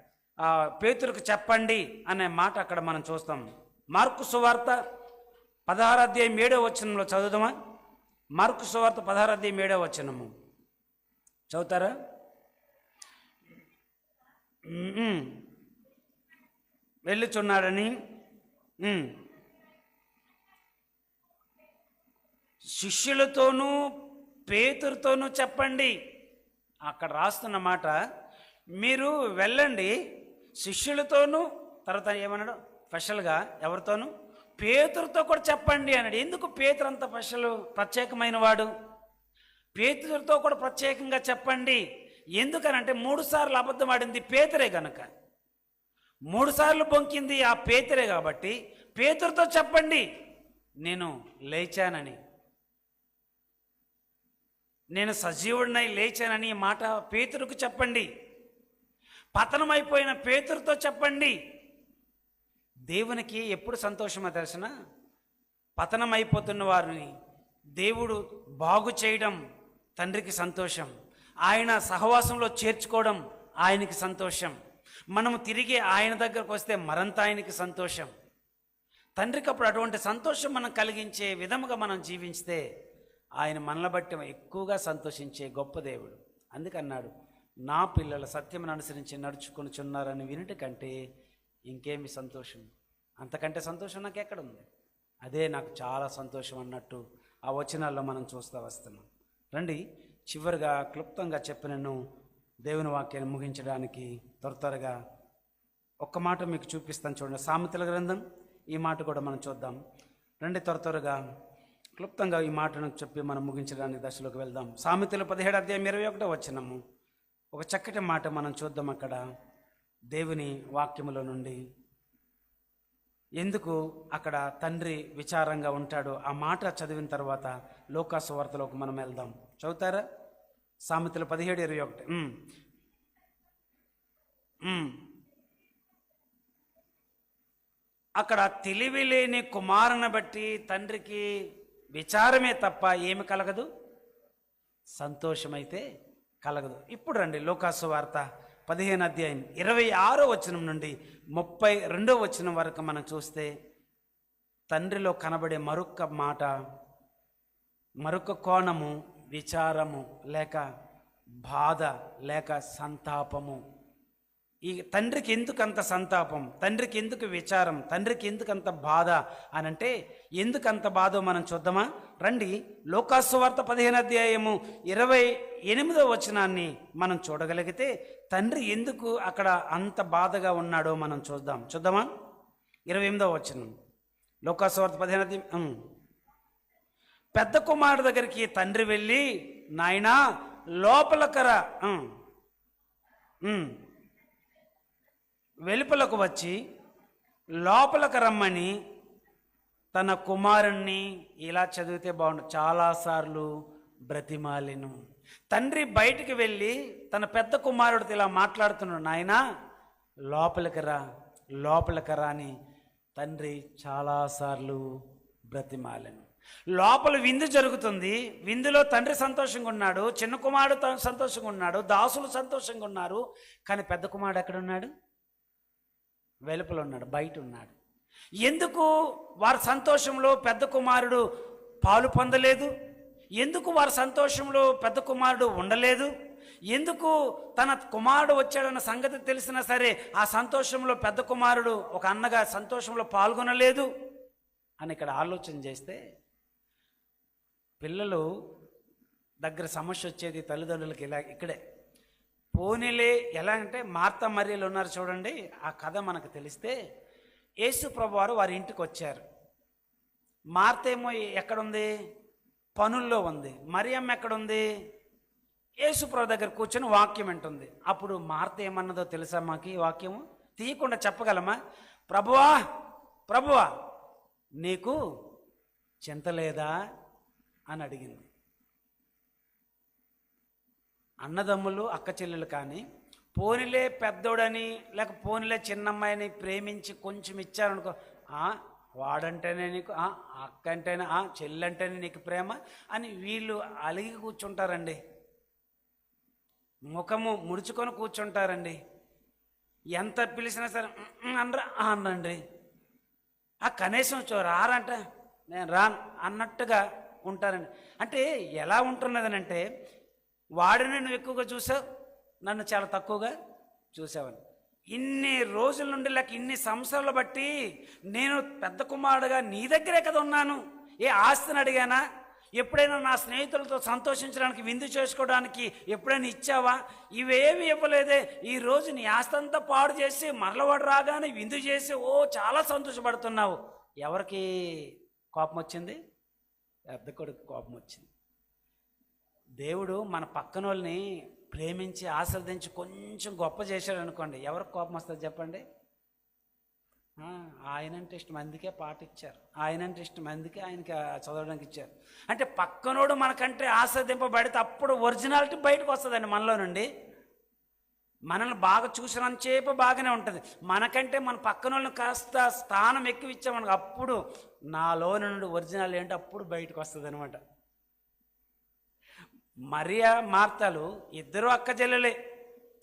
పేతురుకు చెప్పండి అనే మాట అక్కడ మనం చూస్తాం. మార్కు సువార్త 16వ అధ్యాయం 7వ వచనంలో చదువుదామా? మార్కు సువార్త 16వ అధ్యాయం 7వ వచనము చదువుతారా? వెళ్ళుచున్నాడని శిష్యులతోనూ పేతురుతోనూ చెప్పండి. అక్కడ రాస్తున్న మాట, మీరు వెళ్ళండి శిష్యులతోనూ, తర్వాత ఏమన్నాడు స్పెషల్గా ఎవరితోనూ, పేతురుతో కూడా చెప్పండి అన్నాడు. ఎందుకు పేతురు అంత ప్రత్యేకమైన వాడు? పేతురుతో కూడా ప్రత్యేకంగా చెప్పండి. ఎందుకనంటే 3 సార్లు అబద్ధం ఆడింది పేతురే గనక, 3 సార్లు బొంకింది ఆ పేతురే కాబట్టి పేతురుతో చెప్పండి నేను లేచానని, నేను సజీవుడినై లేచానని ఈ మాట పేతురుకు చెప్పండి. పతనమైపోయిన పేతురుతో చెప్పండి. దేవునికి ఎప్పుడు సంతోషమో తెలిసిన, పతనమైపోతున్న వారిని దేవుడు బాగు చేయడం తండ్రికి సంతోషం, ఆయన సహవాసంలో చేర్చుకోవడం ఆయనకి సంతోషం, మనము తిరిగి ఆయన దగ్గరకు వస్తే మరంత ఆయనకి సంతోషం. తండ్రికి అప్పుడు అటువంటి సంతోషం మనం కలిగించే విధముగా మనం జీవించితే ఆయన మనల్ని బట్టి ఎక్కువగా సంతోషించే గొప్ప దేవుడు. అందుకన్నాడు, నా పిల్లలు సత్యమును అనుసరించి నడుచుకొనుచున్నారని వినుట కంటే ఇంకేమి సంతోషం, అంతకంటే సంతోషం నాకు ఎక్కడుంది, అదే నాకు చాలా సంతోషం అన్నట్టు ఆ వచనాల్లో మనం చూస్తూ వస్తున్నాం. రండి, చివరిగా క్లుప్తంగా చెప్పినను దేవుని వాక్యాన్ని ముగించడానికి త్వరగా ఒక్క మాట మీకు చూపిస్తాను చూడండి. సామెతల గ్రంథం, ఈ మాట కూడా మనం చూద్దాం. రండి, త్వరగా క్లుప్తంగా ఈ మాటను చెప్పి మనం ముగించడానికి దశలోకి వెళ్దాం. సామెతలు 17వ అధ్యాయం 21వ వచనము, ఒక చక్కటి మాట మనం చూద్దాం. అక్కడ దేవుని వాక్యములో నుండి ఎందుకు అక్కడ తండ్రి విచారంగా ఉంటాడో ఆ మాట చదివిన తర్వాత లోకాసు వార్తలోకి మనం వెళ్దాం. చదువుతారా? సామెతలు 17:21. అక్కడ తెలివి లేని కుమారుని బట్టి తండ్రికి విచారమే తప్ప ఏమి కలగదు, సంతోషమైతే కలగదు. ఇప్పుడు రండి, లోకాసు వార్త 15వ అధ్యాయం 26వ వచనం నుండి 32వ వచనం వరకు మనం చూస్తే తండ్రిలో కనబడే మరొక మాట, మరొక కోణము, విచారము లేక బాధ లేక సంతాపము. ఈ తండ్రికి ఎందుకు అంత సంతాపం, తండ్రికి ఎందుకు విచారం, తండ్రికి ఎందుకు అంత బాధ అని అంటే ఎందుకు అంత బాధో మనం చూద్దామా రండి. లోకాసు వార్త 15 అధ్యాయము 28 మనం చూడగలిగితే తండ్రి ఎందుకు అక్కడ అంత బాధగా ఉన్నాడో మనం చూద్దామా. 28 లోకాసు వార్త 15 పెద్ద కుమారుడు దగ్గరికి తండ్రి వెళ్ళి, నాయనా లోపలకరా, వెలుపలకు వచ్చి లోపలకు రమ్మని తన కుమారుణ్ణి, ఇలా చదివితే బాగుండు, చాలాసార్లు బ్రతిమాలెను. తండ్రి బయటికి వెళ్ళి తన పెద్ద కుమారుడితో ఇలా మాట్లాడుతున్నాడు, నాయనా లోపలికి రా, లోపలికి రా అని తండ్రి చాలాసార్లు బ్రతిమాలెను. లోపల విందు జరుగుతుంది, విందులో తండ్రి సంతోషంగా ఉన్నాడు, చిన్న కుమారుడు సంతోషంగా ఉన్నాడు, దాసులు సంతోషంగా ఉన్నారు. కానీ పెద్ద కుమారుడు ఎక్కడున్నాడు? వెలుపల ఉన్నాడు, బయట ఉన్నాడు. ఎందుకు వారి సంతోషంలో పెద్ద కుమారుడు పాలు పొందలేదు? ఎందుకు వారి సంతోషంలో పెద్ద కుమారుడు ఉండలేదు? ఎందుకు తన కుమారుడు వచ్చాడన్న సంగతి తెలిసినా సరే ఆ సంతోషంలో పెద్ద కుమారుడు ఒక అన్నగా సంతోషంలో పాల్గొనలేదు అని ఇక్కడ ఆలోచన చేస్తే పిల్లలు దగ్గర సమస్య వచ్చేది తల్లిదండ్రులకి ఇలా ఇక్కడే. పోనీలే, ఎలా అంటే మార్తా మరియలు ఉన్నారు చూడండి, ఆ కథ మనకు తెలిస్తే యేసు ప్రభు వారు వారి ఇంటికి వచ్చారు. మార్త ఏమో ఎక్కడుంది? పనుల్లో ఉంది. మరియమ్మ ఎక్కడుంది? యేసు ప్రభు దగ్గర కూర్చొని వాక్యం వింటుంది. అప్పుడు మార్త ఏమన్నదో తెలుసా మాకు? ఈ వాక్యము తీయకుండా చెప్పగలమా? ప్రభువా ప్రభువా నీకు చింత లేదా అని అడిగింది. అన్నదమ్ములు అక్క చెల్లెలు కానీ పోనిలే పెద్దోడని లేక పోనిలే చిన్నమ్మాయిని ప్రేమించి కొంచెం ఇచ్చారనుకో, వాడంటేనే నీకు, అక్క అంటేనే, చెల్లంటేనే నీకు ప్రేమ అని వీళ్ళు అలిగి కూర్చుంటారండి. ముఖము ముడుచుకొని కూర్చుంటారండి. ఎంత పిలిచినా సరే అనండి. కనీసం రారంట, నేను రాను అన్నట్టుగా ఉంటారండి. అంటే ఎలా ఉంటున్నదని అంటే, వాడిని నువ్వు ఎక్కువగా చూసావు, నన్ను చాలా తక్కువగా చూసావని. ఇన్ని రోజుల నుండి లేక ఇన్ని సంవత్సరాలు బట్టి నేను పెద్ద కుమారుడుగా నీ దగ్గరే కదా ఉన్నాను. ఏ ఆస్తిని అడిగానా? ఎప్పుడైనా నా స్నేహితులతో సంతోషించడానికి, విందు చేసుకోవడానికి ఎప్పుడైనా ఇచ్చావా? ఇవేమి ఇవ్వలేదే. ఈరోజు నీ ఆస్తి అంతా పాడు చేసి మరలవాడు రాగానే విందు చేసి చాలా సంతోషపడుతున్నావు. ఎవరికి కోపం వచ్చింది? పెద్ద కొడుకు కోపం వచ్చింది. దేవుడు మన పక్కన వాళ్ళని ప్రేమించి ఆశ్రదించి కొంచెం గొప్ప చేశాడు అనుకోండి, ఎవరికి కోపం వస్తుంది చెప్పండి? ఆయనంటే ఇష్టం, అందుకే పాట ఇచ్చారు. ఆయనంటే ఇష్టం, అందుకే ఆయనకి చదవడానికి ఇచ్చారు. అంటే పక్కనోడు మనకంటే ఆశ్రదింపబడితే అప్పుడు ఒరిజినాలిటీ బయటకు వస్తుందండి మనలో నుండి. మనల్ని బాగా చూసినంతసేపు బాగానే ఉంటుంది. మనకంటే మన పక్కన వాళ్ళని కాస్త స్థానం ఎక్కువ ఇచ్చామనుకో, అప్పుడు నాలో నుండి ఒరిజినల్ ఏంటో అప్పుడు బయటకు వస్తుంది అనమాట. మరియా మార్తలు ఇద్దరు అక్క చెల్లెలే.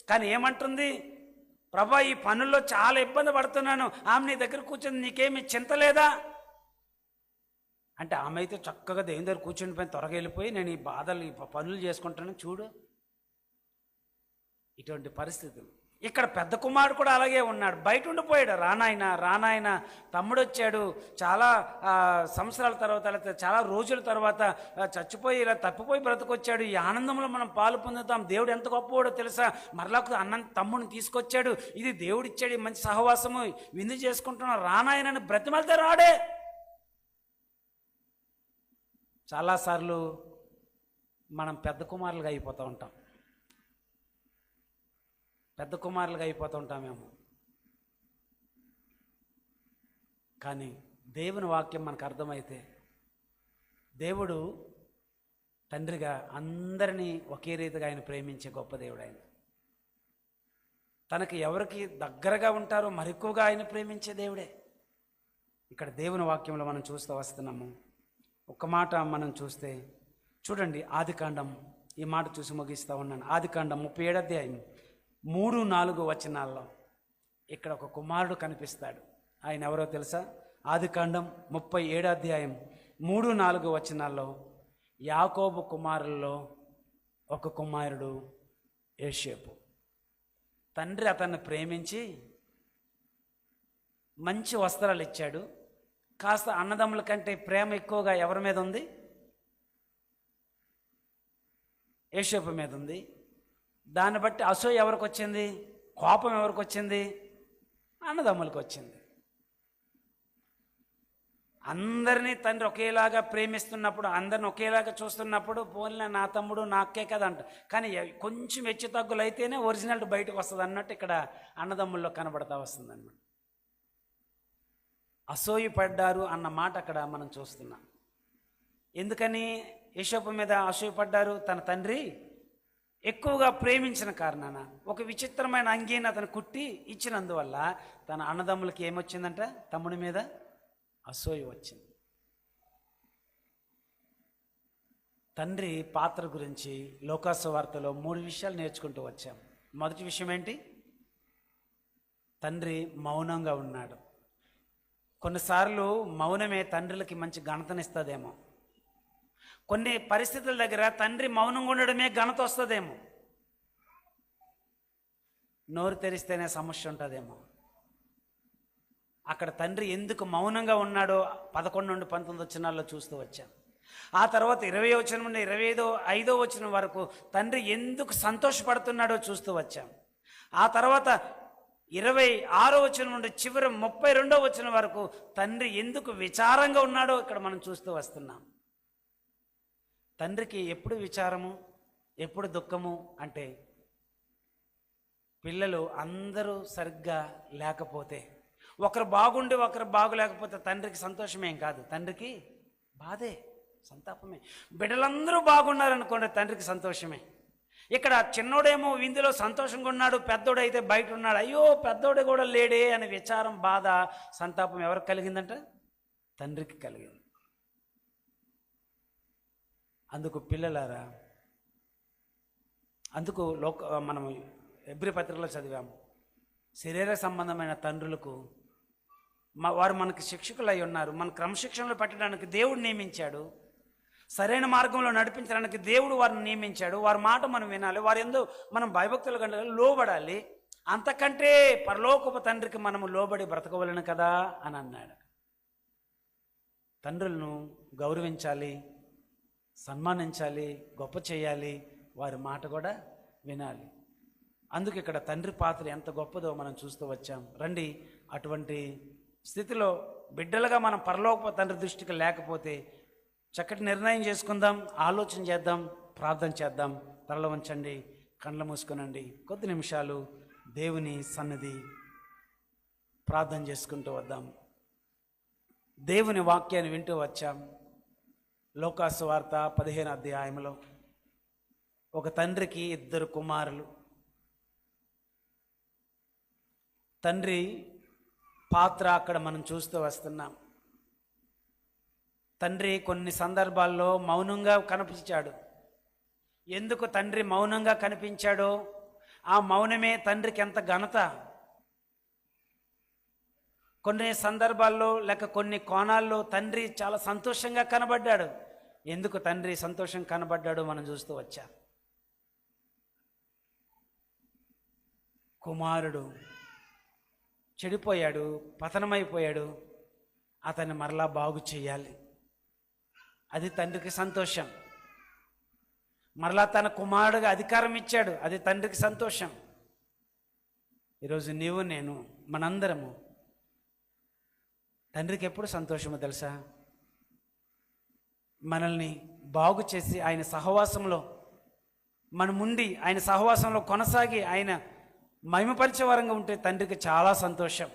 కానీ ఏమంటుంది? ప్రభా ఈ పనుల్లో చాలా ఇబ్బంది పడుతున్నాను, ఆమె నీ దగ్గర కూర్చొని నీకేమి చింత లేదా అంటే, ఆమె అయితే చక్కగా దేవుని దగ్గర కూర్చుని పోయి త్వరగా వెళ్ళిపోయి నేను ఈ బాధలు ఈ పనులు చేసుకుంటాను. చూడు ఇటువంటి పరిస్థితులు. ఇక్కడ పెద్ద కుమారుడు కూడా అలాగే ఉన్నాడు, బయట ఉండిపోయాడు. రానాయన తమ్ముడు వచ్చాడు, చాలా సంవత్సరాల తర్వాత చాలా రోజుల తర్వాత చచ్చిపోయి ఇలా తప్పిపోయి బ్రతకొచ్చాడు. ఈ ఆనందంలో మనం పాలు పొందుతాం. దేవుడు ఎంత గొప్పవాడో తెలుసా? మరలాకు తమ్ముడిని తీసుకొచ్చాడు, ఇది దేవుడిచ్చాడు, మంచి సహవాసము, విందు చేసుకుంటున్నాం, రానాయనని బ్రతిమలితే రాడే. చాలాసార్లు మనం పెద్ద కుమారులుగా అయిపోతూ ఉంటాం, పెద్ద కుమారులుగా అయిపోతూ ఉంటామేమో. కానీ దేవుని వాక్యం మనకు అర్థమైతే, దేవుడు తండ్రిగా అందరినీ ఒకే రీతిగా ఆయన ప్రేమించే గొప్ప దేవుడు. ఆయన తనకి ఎవరికి దగ్గరగా ఉంటారో మరెక్కువగా ఆయన ప్రేమించే దేవుడే. ఇక్కడ దేవుని వాక్యంలో మనం చూస్తూ వస్తున్నాము. ఒక్క మాట మనం చూస్తే చూడండి, ఆదికాండం, ఈ మాట చూసి ముగిస్తూ ఉన్నాను. ఆదికాండం 37 అధ్యాయం 3-4 వచనాల్లో ఇక్కడ ఒక కుమారుడు కనిపిస్తాడు. ఆయన ఎవరో తెలుసా? ఆదికాండం 37 అధ్యాయం 3-4 వచనాల్లో యాకోబు కుమారుల్లో ఒక కుమారుడు యోసేపు. తండ్రి అతన్ని ప్రేమించి మంచి వస్త్రాలు ఇచ్చాడు. కాస్త అన్నదమ్ముల కంటే ప్రేమ ఎక్కువగా ఎవరి మీద ఉంది? యోసేపు మీద ఉంది. దాన్ని బట్టి అసూయ ఎవరికి వచ్చింది? కోపం ఎవరికి వచ్చింది? అన్నదమ్ములకు వచ్చింది. అందరినీ తండ్రి ఒకేలాగా ప్రేమిస్తున్నప్పుడు, అందరిని ఒకేలాగా చూస్తున్నప్పుడు, పోన్లే నా తమ్ముడు నాకే కదా అంట. కానీ కొంచెం హెచ్చు తగ్గులు అయితేనే ఒరిజినల్ బయటకు వస్తుంది అన్నట్టు ఇక్కడ అన్నదమ్ముల్లో కనబడతా వస్తుంది అన్నమాట. అసూయపడ్డారు అన్న మాట అక్కడ మనం చూస్తున్నాం. ఎందుకని యోసేపు మీద అసూయపడ్డారు? తన తండ్రి ఎక్కువగా ప్రేమించిన కారణాన ఒక విచిత్రమైన అంగీని అతను కుట్టి ఇచ్చినందువల్ల తన అన్నదమ్ములకి ఏమొచ్చిందంట? తమ్ముడి మీద అసూయ వచ్చింది. తండ్రి పాత్ర గురించి లోకాసు వార్తలో 3 విషయాలు నేర్చుకుంటూ వచ్చాం. మొదటి విషయం ఏంటి? తండ్రి మౌనంగా ఉన్నాడు. కొన్నిసార్లు మౌనమే తండ్రులకి మంచి ఘనతనిస్తుందేమో. కొన్ని పరిస్థితుల దగ్గర తండ్రి మౌనంగా ఉండడమే ఘనత వస్తుందేమో. నోరు తెరిస్తేనే సమస్య ఉంటుందేమో. అక్కడ తండ్రి ఎందుకు మౌనంగా ఉన్నాడో 11 నుండి 19 వచనాల్లో చూస్తూ వచ్చాం. ఆ తర్వాత 20వ వచనం నుండి 25వ వచనం వరకు తండ్రి ఎందుకు సంతోషపడుతున్నాడో చూస్తూ వచ్చాం. ఆ తర్వాత 26వ వచనం నుండి చివరి 32వ వచనం వరకు తండ్రి ఎందుకు విచారంగా ఉన్నాడో ఇక్కడ మనం చూస్తూ వస్తున్నాం. తండ్రికి ఎప్పుడు విచారము, ఎప్పుడు దుఃఖము అంటే పిల్లలు అందరూ సరిగ్గా లేకపోతే, ఒకరు బాగుండి ఒకరు బాగులేకపోతే తండ్రికి సంతోషమేం కాదు, తండ్రికి బాధే, సంతాపమే. బిడ్డలందరూ బాగున్నారనుకోండి తండ్రికి సంతోషమే. ఇక్కడ చిన్నోడేమో విందులో సంతోషంగా ఉన్నాడు, పెద్దోడైతే బయట ఉన్నాడు, అయ్యో పెద్దోడు కూడా లేడే అనే విచారం, బాధ, సంతాపం ఎవరికి కలిగిందంట? తండ్రికి కలిగింది. అందుకు పిల్లలారా, అందుకు మనం ఎబ్రీ పత్రికలో చదివాము, శరీర సంబంధమైన తండ్రులకు వారు మనకి శిక్షకులు అయి ఉన్నారు. మన క్రమశిక్షణలో పెట్టడానికి దేవుడు నియమించాడు. సరైన మార్గంలో నడిపించడానికి దేవుడు వారిని నియమించాడు. వారి మాట మనం వినాలి. వారి యందు మనం భయభక్తులు కంటే లోబడాలి. అంతకంటే పరలోకపు తండ్రికి మనము లోబడి బ్రతకవలను కదా అని అన్నాడు. తండ్రులను గౌరవించాలి, సన్మానించాలి, గొప్ప చేయాలి, వారి మాట కూడా వినాలి. అందుకు ఇక్కడ తండ్రి పాత్ర ఎంత గొప్పదో మనం చూస్తూ వచ్చాం. రండి, అటువంటి స్థితిలో బిడ్డలుగా మనం పరలోక తండ్రి దృష్టికి లేకపోతే చక్కటి నిర్ణయం చేసుకుందాం, ఆలోచన చేద్దాం, ప్రార్థన చేద్దాం. తరల వంచండి, కండ్ల మూసుకొనండి, కొద్ది నిమిషాలు దేవుని సన్నిధి ప్రార్థన చేసుకుంటూ వద్దాం. దేవుని వాక్యాన్ని వింటూ వచ్చాం. లోకాసు వార్త 15వ అధ్యాయంలో ఒక తండ్రికి 2 కుమారులు. తండ్రి పాత్ర అక్కడ మనం చూస్తూ వస్తున్నాం. తండ్రి కొన్ని సందర్భాల్లో మౌనంగా కనిపించాడు. ఎందుకు తండ్రి మౌనంగా కనిపించాడో, ఆ మౌనమే తండ్రికి ఎంత ఘనత. కొన్ని సందర్భాల్లో లేక కొన్ని కోణాల్లో తండ్రి చాలా సంతోషంగా కనబడ్డాడు. ఎందుకు తండ్రి సంతోషం కనబడ్డాడో మనం చూస్తూ వచ్చాం. కుమారుడు చెడిపోయాడు, పతనమైపోయాడు, అతన్ని మరలా బాగు చేయాలి, అది తండ్రికి సంతోషం. మరలా తన కుమారుడిగా అధికారం ఇచ్చాడు, అది తండ్రికి సంతోషం. ఈరోజు నీవు నేను మనందరము తండ్రికి ఎప్పుడు సంతోషమో తెలుసా? మనల్ని బాగు చేసి ఆయన సహవాసంలో మనముండి, ఆయన సహవాసంలో కొనసాగి ఆయన మహిమపరిచే వారంగా ఉంటే తండ్రికి చాలా సంతోషం.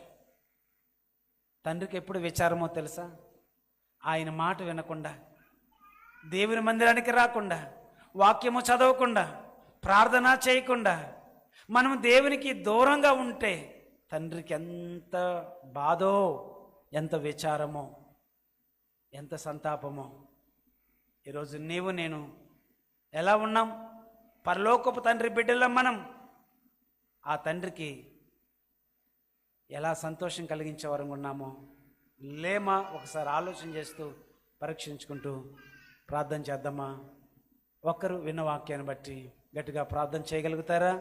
తండ్రికి ఎప్పుడు విచారమో తెలుసా? ఆయన మాట వినకుండా, దేవుని మందిరానికి రాకుండా, వాక్యము చదవకుండా, ప్రార్థన చేయకుండా మనం దేవునికి దూరంగా ఉంటే తండ్రికి ఎంత బాధో, ఎంత విచారమో, ఎంత సంతాపమో. ఈరోజు నీవు నేను ఎలా ఉన్నాం? పరలోకపు తండ్రి బిడ్డలం మనం. ఆ తండ్రికి ఎలా సంతోషం కలిగించే వరంగా ఉన్నామో లేమా? ఒకసారి ఆలోచన చేస్తూ పరీక్షించుకుంటూ ప్రార్థన చేద్దామా? ఒక్కరు విన్న వాక్యాన్ని బట్టి గట్టిగా ప్రార్థన చేయగలుగుతారా?